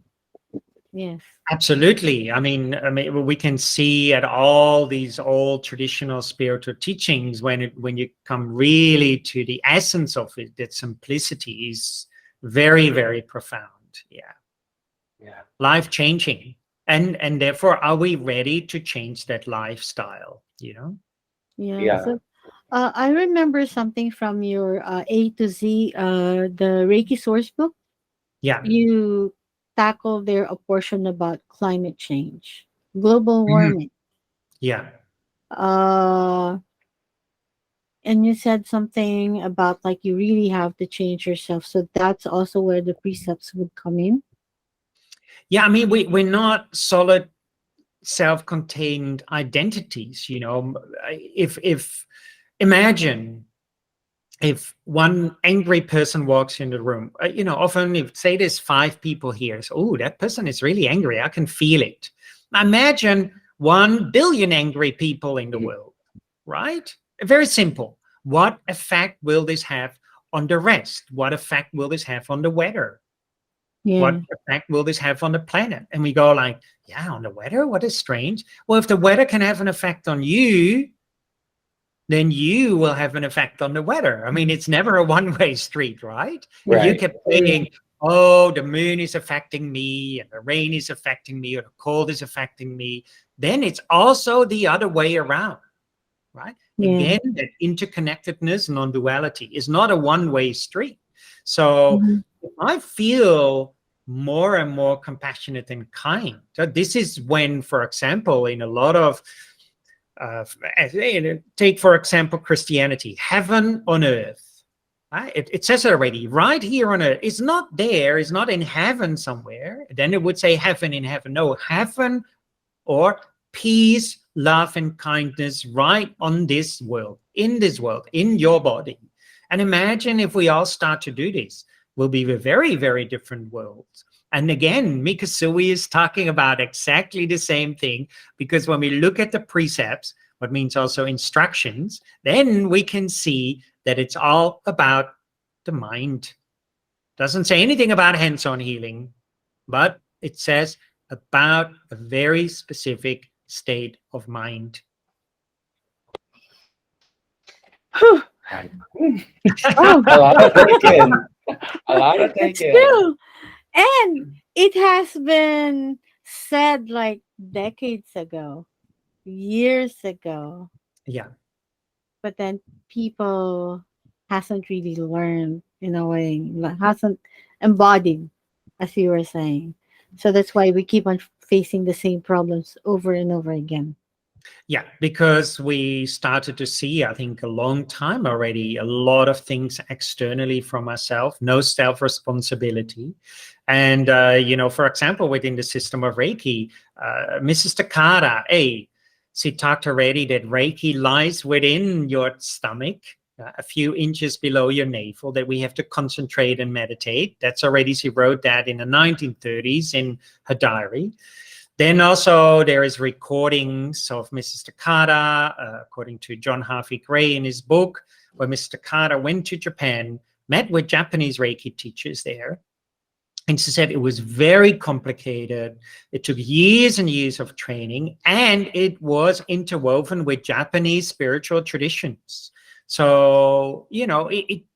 Speaker 3: Yes.
Speaker 2: Absolutely. I mean, we can see at all these old traditional spiritual teachings when you come really to the essence of it, that simplicity is very, very profound. Yeah,
Speaker 1: Yeah.
Speaker 2: life changing, and therefore, are we ready to change that lifestyle?
Speaker 3: Yeah.
Speaker 1: Yeah.
Speaker 3: So, I remember something from your A to Z, the Reiki source book.
Speaker 2: Yeah.
Speaker 3: You tackle there a portion about climate change, global
Speaker 2: Mhm.
Speaker 3: warming.
Speaker 2: Yeah.
Speaker 3: Uh, and you said something about like you really have to change yourself. So that's also where the precepts would come in.
Speaker 2: Yeah. I mean, we're not solid self-contained identities. If imagine if one angry person walks in the room, often if say there's 5 people here, so, oh, that person is really angry, I can feel it. Now imagine 1 billion angry people in the
Speaker 1: Mhm.
Speaker 2: world, right? Very simple. What effect will this have on the rest? What effect will this have on the weather? What
Speaker 3: Yeah.
Speaker 2: effect will this have on the planet? And we go like, yeah, on the weather? What is strange? Well, if the weather can have an effect on you, then you will have an effect on the weather. I mean, it's never a one-way street, right? If you
Speaker 3: Mhm.
Speaker 1: Right.
Speaker 2: kept saying, oh, the moon is affecting me, and the rain is affecting me, or the cold is affecting me, then it's also the other way around, right?
Speaker 3: Yeah.
Speaker 2: Again, that interconnectedness, non-duality is not a one-way street. So
Speaker 3: Mhm.
Speaker 2: if I feel more and more compassionate and kind, so this is when, for example, in a lot of uh, take, for example, Christianity, heaven on earth. Right? It says it already, right here on earth. It's not there, it's not in heaven somewhere. Then it would say heaven in heaven. No, heaven or peace, love, and kindness right on this world, in your body. And imagine if we all start to do this, we'll be a very, very different world. And again, Mikasui is talking about exactly the same thing, because when we look at the precepts, what means also instructions, then we can see that it's all about the mind. Doesn't say anything about hands-on healing, but it says about a very specific state of mind.
Speaker 3: Whew. Oh,
Speaker 1: A lot to take in. A lot to take
Speaker 3: it's
Speaker 1: in.
Speaker 3: true. And it has been said like decades ago, years ago,
Speaker 2: Yeah.
Speaker 3: but then people hasn't really learned in a way, hasn't embodied, as you were saying. So that's why we keep on facing the same problems over and over again.
Speaker 2: Yeah, because we started to see, I think, a long time already, a lot of things externally from ourselves, no self-responsibility. And, for example, within the system of Reiki, Mrs. Takada, she talked already that Reiki lies within your stomach, a few inches below your navel, that we have to concentrate and meditate. That's already, she wrote that in the 1930s in her diary. Then also there is recordings of Mrs. Takada, according to John Harvey Gray in his book, where Mrs. Takada went to Japan, met with Japanese Reiki teachers there. And she said it was very complicated. It took years and years of training, and it was interwoven with Japanese spiritual traditions. So,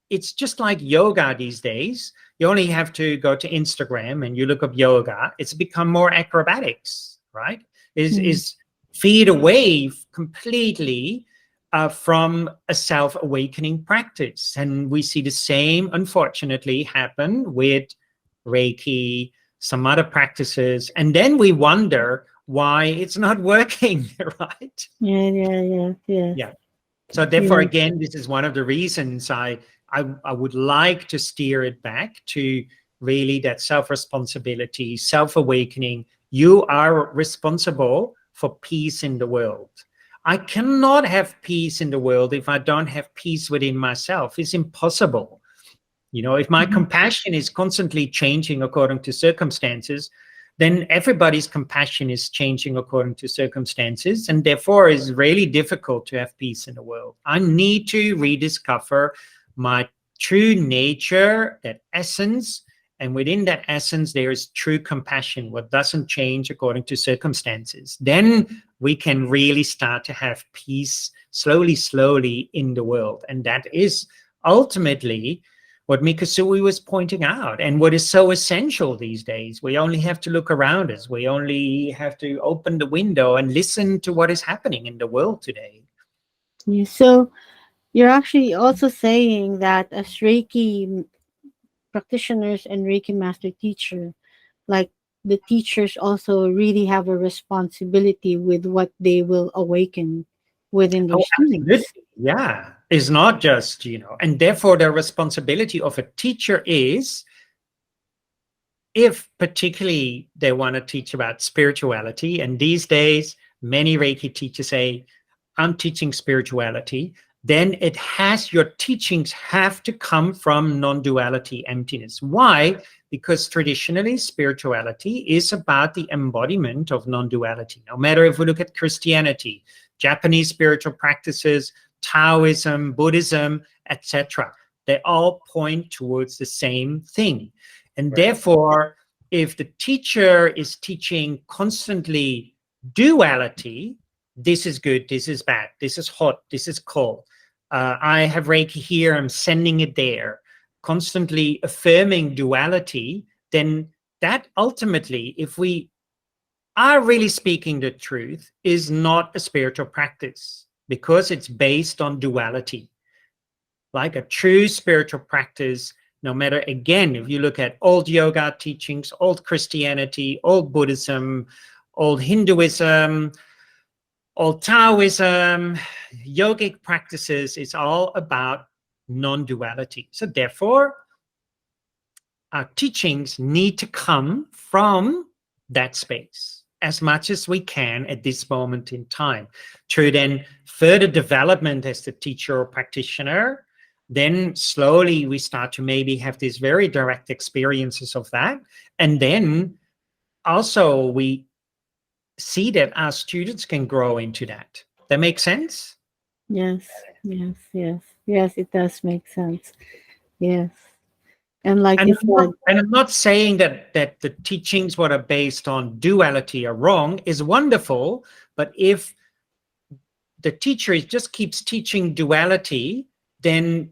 Speaker 2: it's just like yoga these days. You only have to go to Instagram and you look up yoga. It's become more acrobatics, right? Is feed away completely from a self-awakening practice. And we see the same, unfortunately, happen with Reiki, some other practices. And then we wonder why it's not working, right?
Speaker 3: Yeah.
Speaker 2: So therefore, again, this is one of the reasons I would like to steer it back to really that self-responsibility, self-awakening. You are responsible for peace in the world. I cannot have peace in the world if I don't have peace within myself. It's impossible. If my compassion is constantly changing according to circumstances, then everybody's compassion is changing according to circumstances, and therefore it's really difficult to have peace in the world. I need to rediscover my true nature, that essence, and within that essence there is true compassion, what doesn't change according to circumstances. Then we can really start to have peace slowly in the world. And that is ultimately what Mikasui was pointing out, and what is so essential these days. We only have to look around us. We only have to open the window and listen to what is happening in the world today.
Speaker 3: Yeah. So you're actually also saying that as Reiki practitioners and Reiki master teacher, like the teachers also really have a responsibility with what they will awaken within their
Speaker 2: Oh,
Speaker 3: students.
Speaker 2: absolutely. Yeah. It's not just, and therefore the responsibility of a teacher is, if particularly they want to teach about spirituality, and these days many Reiki teachers say, I'm teaching spirituality, then your teachings have to come from non-duality, emptiness. Why? Because traditionally spirituality is about the embodiment of non-duality. No matter if we look at Christianity, Japanese spiritual practices, Taoism, Buddhism, etc., they all point towards the same thing. And therefore, if the teacher is teaching constantly duality, this is good, this is bad, this is hot, this is cold, I have Reiki here, I'm sending it there, constantly affirming duality, then that ultimately, if we are really speaking the truth, is not a spiritual practice, because it's based on duality. Like a true spiritual practice, no matter, again, if you look at old yoga teachings, old Christianity, old Buddhism, old Hinduism, old Taoism, yogic practices, it's all about non-duality. So therefore, our teachings need to come from that space as much as we can at this moment in time. Through then further development as the teacher or practitioner, then slowly we start to maybe have these very direct experiences of that. And then also we see that our students can grow into that. That makes sense?
Speaker 3: Yes, yes, it does make sense. Yes. And like
Speaker 2: And
Speaker 3: you said,
Speaker 2: I'm not saying that the teachings what are based on duality are wrong is wonderful, but if the teacher just keeps teaching duality, then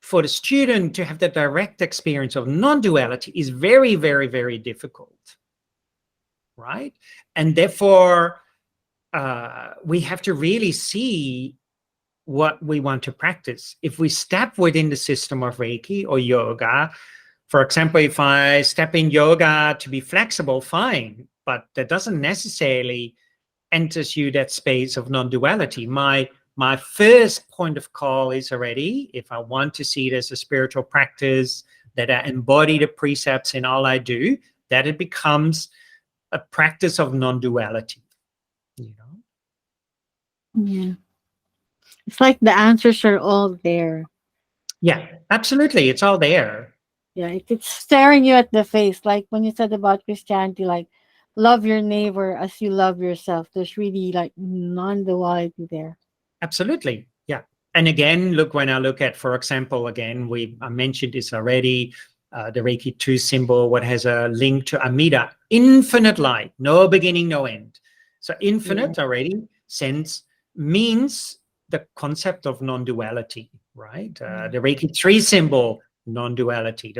Speaker 2: for the student to have the direct experience of non-duality is very, very, very difficult, right? And therefore, we have to really see what we want to practice. If we step within the system of Reiki or yoga, for example, if I step in yoga to be flexible, fine, but that doesn't necessarily enters you that space of non-duality. My first point of call is already, if I want to see it as a spiritual practice, that I embody the precepts in all I do, that it becomes a practice of non-duality, you know?
Speaker 3: yeah, it's like the answers are all there.
Speaker 2: Yeah, absolutely. It's all there.
Speaker 3: Yeah, it's staring you at the face. Like when you said about Christianity, like love your neighbor as you love yourself. There's really like non-duality there.
Speaker 2: Absolutely. Yeah. And again, look, when I look at, for example, again, I mentioned this already, the Reiki 2 symbol, what has a link to Amida, infinite light, no beginning, no end. So
Speaker 3: Yeah.
Speaker 2: infinite already sense means the concept of non-duality, right? The Reiki 3 symbol, non-duality.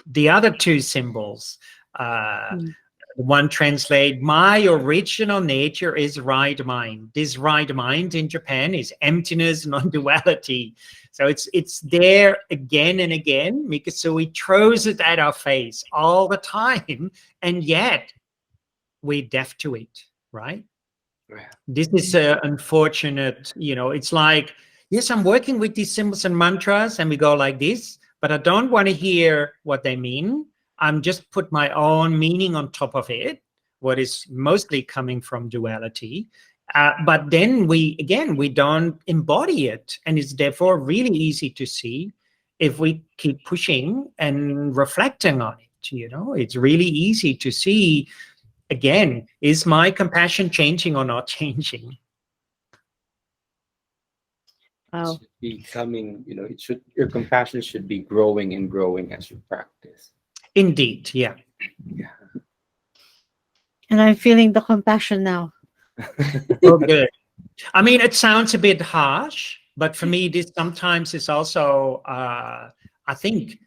Speaker 2: The other two symbols,
Speaker 3: Mm.
Speaker 2: one translate, my original nature is right mind. This right mind in Japan is emptiness, non-duality. So it's there again and again. Mikasui throws it at our face all the time, and yet we're deaf to it, right?
Speaker 1: Yeah.
Speaker 2: This is unfortunate, it's like, yes, I'm working with these symbols and mantras, and we go like this, but I don't want to hear what they mean. I'm just put my own meaning on top of it, what is mostly coming from duality. But then we don't embody it. And it's therefore really easy to see if we keep pushing and reflecting on it. It's really easy to see, again, is my compassion changing or not changing?
Speaker 1: It
Speaker 3: Wow.
Speaker 1: should be coming, your compassion should be growing and growing as you practice.
Speaker 2: Indeed, yeah.
Speaker 1: Yeah.
Speaker 3: And I'm feeling the compassion now.
Speaker 2: Oh, good. I mean, it sounds a bit harsh, but for me, this sometimes is also, I think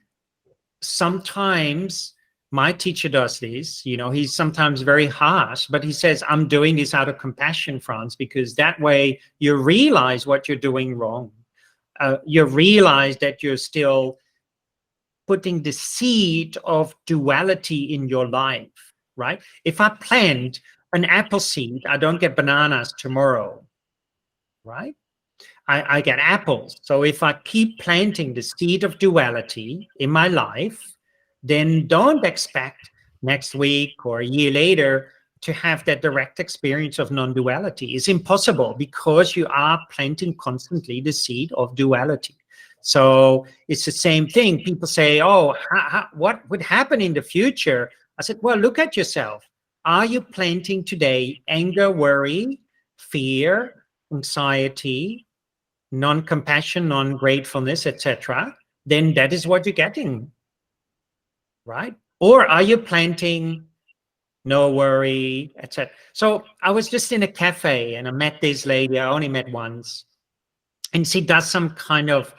Speaker 2: sometimes my teacher does this, he's sometimes very harsh, but he says, I'm doing this out of compassion, Frans, because that way you realize what you're doing wrong. You realize that you're still putting the seed of duality in your life, right? If I plant an apple seed, I don't get bananas tomorrow, right? I get apples. So if I keep planting the seed of duality in my life, then don't expect next week or a year later to have that direct experience of non-duality. It's impossible because you are planting constantly the seed of duality. So it's the same thing. People say, oh, what would happen in the future? I said, well, look at yourself. Are you planting today anger, worry, fear, anxiety, non-compassion, non-gratefulness, etc., then that is what you're getting, right? Or are you planting no worry, etc.? So I was just in a cafe and I met this lady. I only met once, and she does some kind of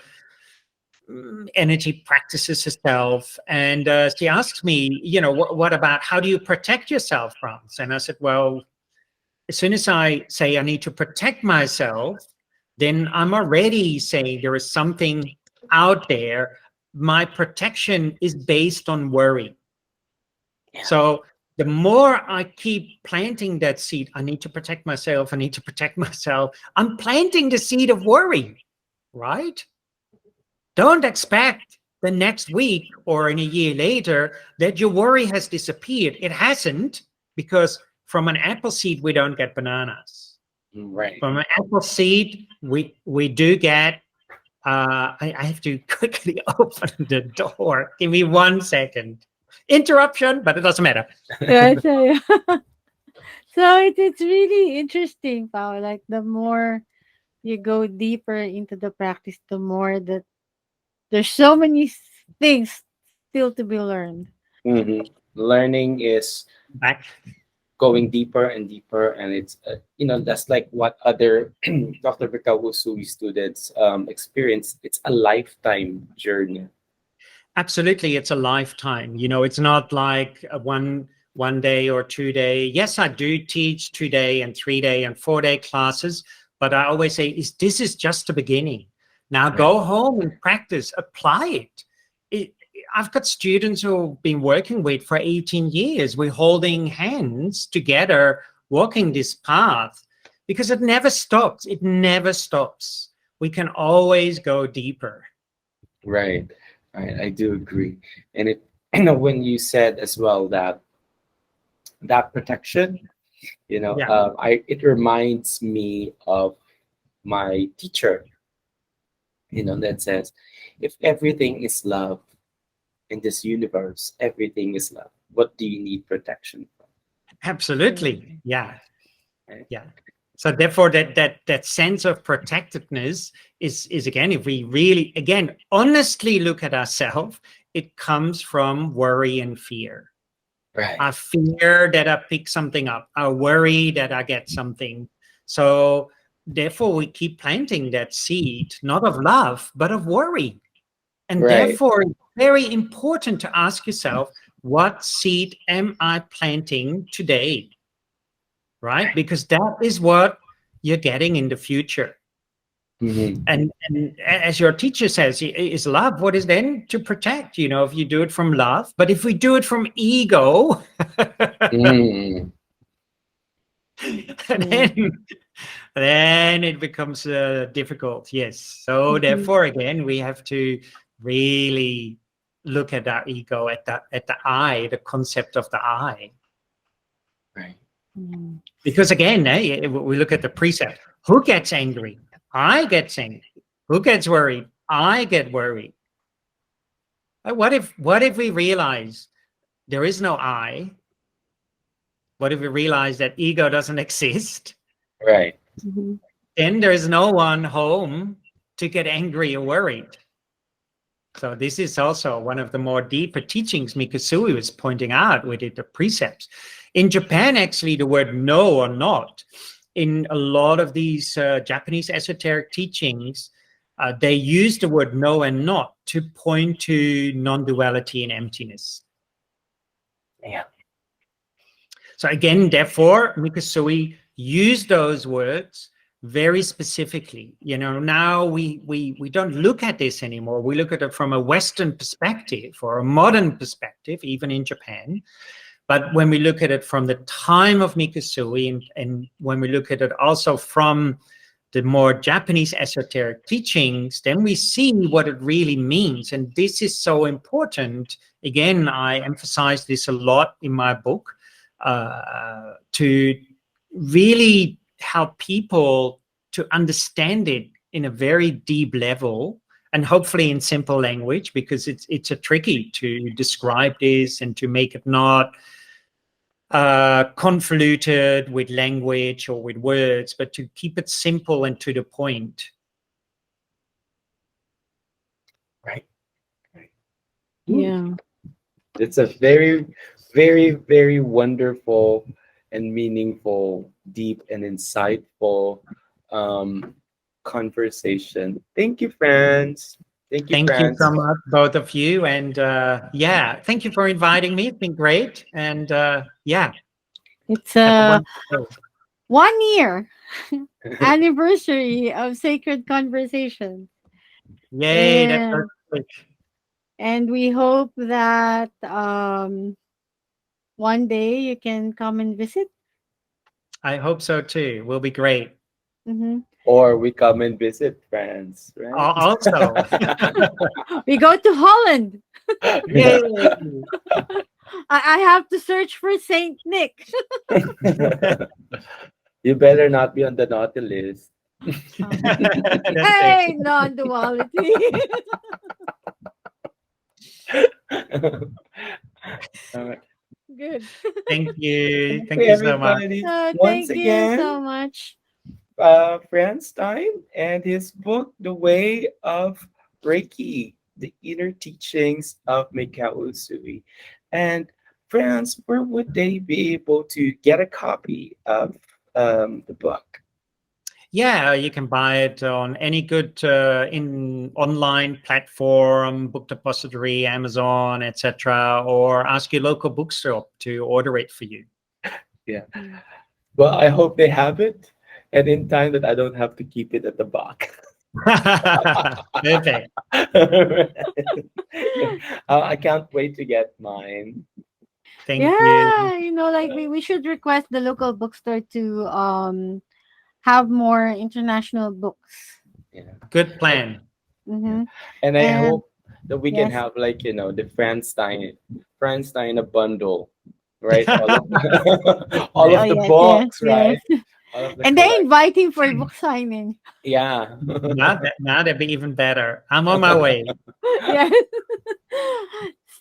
Speaker 2: energy practices herself. And she asks me, what about how do you protect yourself from? And I said, well, as soon as I say I need to protect myself, then I'm already saying there is something out there. My protection is based on worry.
Speaker 1: Yeah.
Speaker 2: So the more I keep planting that seed, I need to protect myself, I need to protect myself, I'm planting the seed of worry, right? Don't expect the next week or in a year later that your worry has disappeared. It hasn't, because from an apple seed, we don't get bananas.
Speaker 1: Right.
Speaker 2: From an apple seed, we do get, I have to quickly open the door. Give me 1 second. Interruption, but it doesn't matter.
Speaker 3: Yeah, so, yeah. So it's really interesting, Pao. Like the more you go deeper into the practice, the more that there's so many things still to be learned.
Speaker 1: Mhm. Learning is
Speaker 2: Back.
Speaker 1: going deeper and deeper, and it's that's like what other Dr. Vikawusui students experience. It's a lifetime journey.
Speaker 2: Absolutely, it's a lifetime. It's not like a one day or 2 day. Yes, I do teach 2 day and 3 day and 4 day classes, but I always say this is just the beginning. Now
Speaker 1: Right.
Speaker 2: go home and practice, apply it. it. I've got students who've been working with for 18 years. We're holding hands together, walking this path because it never stops. It never stops. We can always go deeper.
Speaker 1: Right. Right. I do agree. And it when you said as well that protection,
Speaker 2: Yeah,
Speaker 1: I it reminds me of my teacher, that says, if everything is love in this universe, everything is love. What do you need protection from?
Speaker 2: absolutely. Yeah.
Speaker 1: Right?
Speaker 2: Yeah. So therefore, that sense of protectedness is again, if we really again honestly look at ourselves, it comes from worry and fear.
Speaker 1: Right.
Speaker 2: I fear that I pick something up. I worry that I get something. So therefore, we keep planting that seed, not of love, but of worry. And
Speaker 1: Right.
Speaker 2: therefore, it's very important to ask yourself, what seed am I planting today? Right? Because that is what you're getting in the future.
Speaker 1: Mhm.
Speaker 2: And as your teacher says, is love what is then to protect, if you do it from love. But if we do it from ego,
Speaker 1: Mm.
Speaker 3: Yeah.
Speaker 2: then then it becomes difficult. Yes. So
Speaker 3: Mhm.
Speaker 2: therefore, again, we have to really look at our ego, at the I, the concept of the I.
Speaker 1: Right.
Speaker 3: Mm.
Speaker 2: Because again, we look at the precept. Who gets angry? I get angry. Who gets worried? I get worried. What if we realize there is no I? What if we realize that ego doesn't exist?
Speaker 1: Right.
Speaker 3: Mhm.
Speaker 2: Then there is no one home to get angry or worried. So this is also one of the more deeper teachings Mikasui was pointing out with it, the precepts. In Japan, actually, the word no or not, in a lot of these Japanese esoteric teachings, they use the word no and not to point to non-duality and emptiness.
Speaker 1: Yeah.
Speaker 2: So again, therefore, Mikasui used those words very specifically. Now we don't look at this anymore. We look at it from a Western perspective or a modern perspective, even in Japan. But when we look at it from the time of Mikasui, and when we look at it also from the more Japanese esoteric teachings, then we see what it really means. And this is so important. Again, I emphasize this a lot in my book, to really help people to understand it in a very deep level, and hopefully in simple language, because it's a tricky to describe this and to make it not convoluted with language or with words, but to keep it simple and to the point.
Speaker 1: Right. Right. Ooh.
Speaker 3: Yeah.
Speaker 1: It's a very, very, very wonderful and meaningful, deep and insightful um, conversation. Thank you, Franz. Thank you,
Speaker 2: Thank you
Speaker 1: Franz.
Speaker 2: so much, both of you. And yeah, thank you for inviting me. It's been great. And yeah,
Speaker 3: It's
Speaker 2: have a
Speaker 3: a
Speaker 2: wonderful day.
Speaker 3: 1 year anniversary of Sacred Conversation.
Speaker 2: Yay, that's so
Speaker 3: And
Speaker 2: quick.
Speaker 3: we hope that one day you can come and visit.
Speaker 2: I hope so too. Will be great.
Speaker 3: Mhm.
Speaker 1: Or we come and visit France, right?
Speaker 2: Also,
Speaker 3: We go to Holland.
Speaker 2: yay.
Speaker 3: I have to search for Saint Nick.
Speaker 1: You better not be on the naughty list.
Speaker 2: That's it.
Speaker 3: Hey, non-duality.
Speaker 1: All right.
Speaker 3: Good.
Speaker 2: Thank you.
Speaker 1: Thank you,
Speaker 2: Thank you so much.
Speaker 1: everybody. Once
Speaker 3: Thank you
Speaker 1: again,
Speaker 3: so much.
Speaker 1: Franz Stein and his book, The Way of Reiki. the inner teachings of Mikao Usui. And friends, where would they be able to get a copy of the book?
Speaker 2: Yeah, you can buy it on any good in online platform, book depository, Amazon, etc., or ask your local bookstore to order it for you.
Speaker 1: Yeah. Well, I hope they have it, and in time that I don't have to keep it at the back.
Speaker 2: Perfect.
Speaker 1: I can't wait to get mine.
Speaker 2: Thank you.
Speaker 3: Yeah, like we should request the local bookstore to have more international books.
Speaker 1: Yeah.
Speaker 2: Good plan.
Speaker 1: Yeah.
Speaker 3: Mm-hmm.
Speaker 1: And I
Speaker 3: And
Speaker 1: hope that we can
Speaker 3: yes,
Speaker 1: have like, the Franz Stein bundle, right? All of all
Speaker 3: oh
Speaker 1: of the
Speaker 3: yes, yes,
Speaker 1: books,
Speaker 3: yes.
Speaker 1: right? All of the
Speaker 3: And they
Speaker 1: collect.
Speaker 3: invite him for book signing.
Speaker 1: Yeah.
Speaker 2: Now that'd be even better. I'm on my way.
Speaker 3: Yes.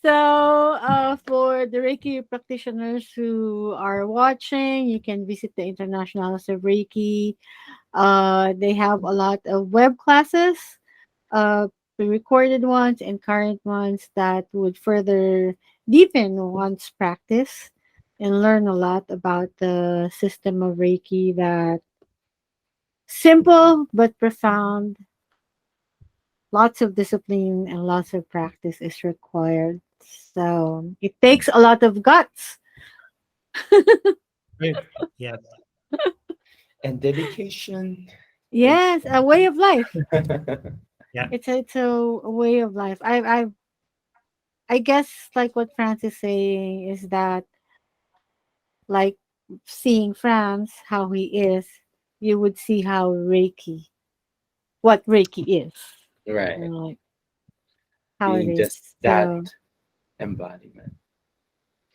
Speaker 3: So, for the Reiki practitioners who are watching, you can visit the International House of Reiki. They have a lot of web classes, uh, pre-recorded ones and current ones that would further deepen one's practice and learn a lot about the system of Reiki that simple but profound. Lots of discipline and lots of practice is required. So it takes a lot of guts.
Speaker 2: Good. Yes.
Speaker 1: And dedication. And
Speaker 3: Yes, a way of life.
Speaker 2: Yeah.
Speaker 3: It's a way of life. I guess like what Franz is saying is that, like, seeing Franz how he is, you would see how what Reiki is.
Speaker 1: right.
Speaker 3: Like how it
Speaker 1: Being
Speaker 3: is.
Speaker 1: just that
Speaker 3: So
Speaker 1: embodiment.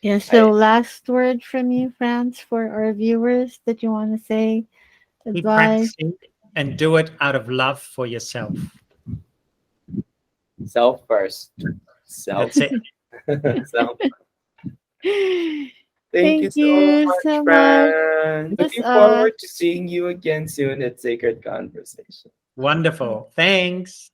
Speaker 3: yeah,
Speaker 1: I
Speaker 3: so last word from you, Franz, for our viewers that you want to say,
Speaker 2: Keep
Speaker 3: advice.
Speaker 2: practicing and do it out of love for yourself.
Speaker 1: self first. Self.
Speaker 2: That's it.
Speaker 1: Self. Thank you
Speaker 3: Thank
Speaker 1: so
Speaker 3: you
Speaker 1: much,
Speaker 3: so much.
Speaker 1: friend.
Speaker 3: Just
Speaker 1: Looking forward to seeing you again soon at Sacred Conversation.
Speaker 2: Wonderful. Thanks.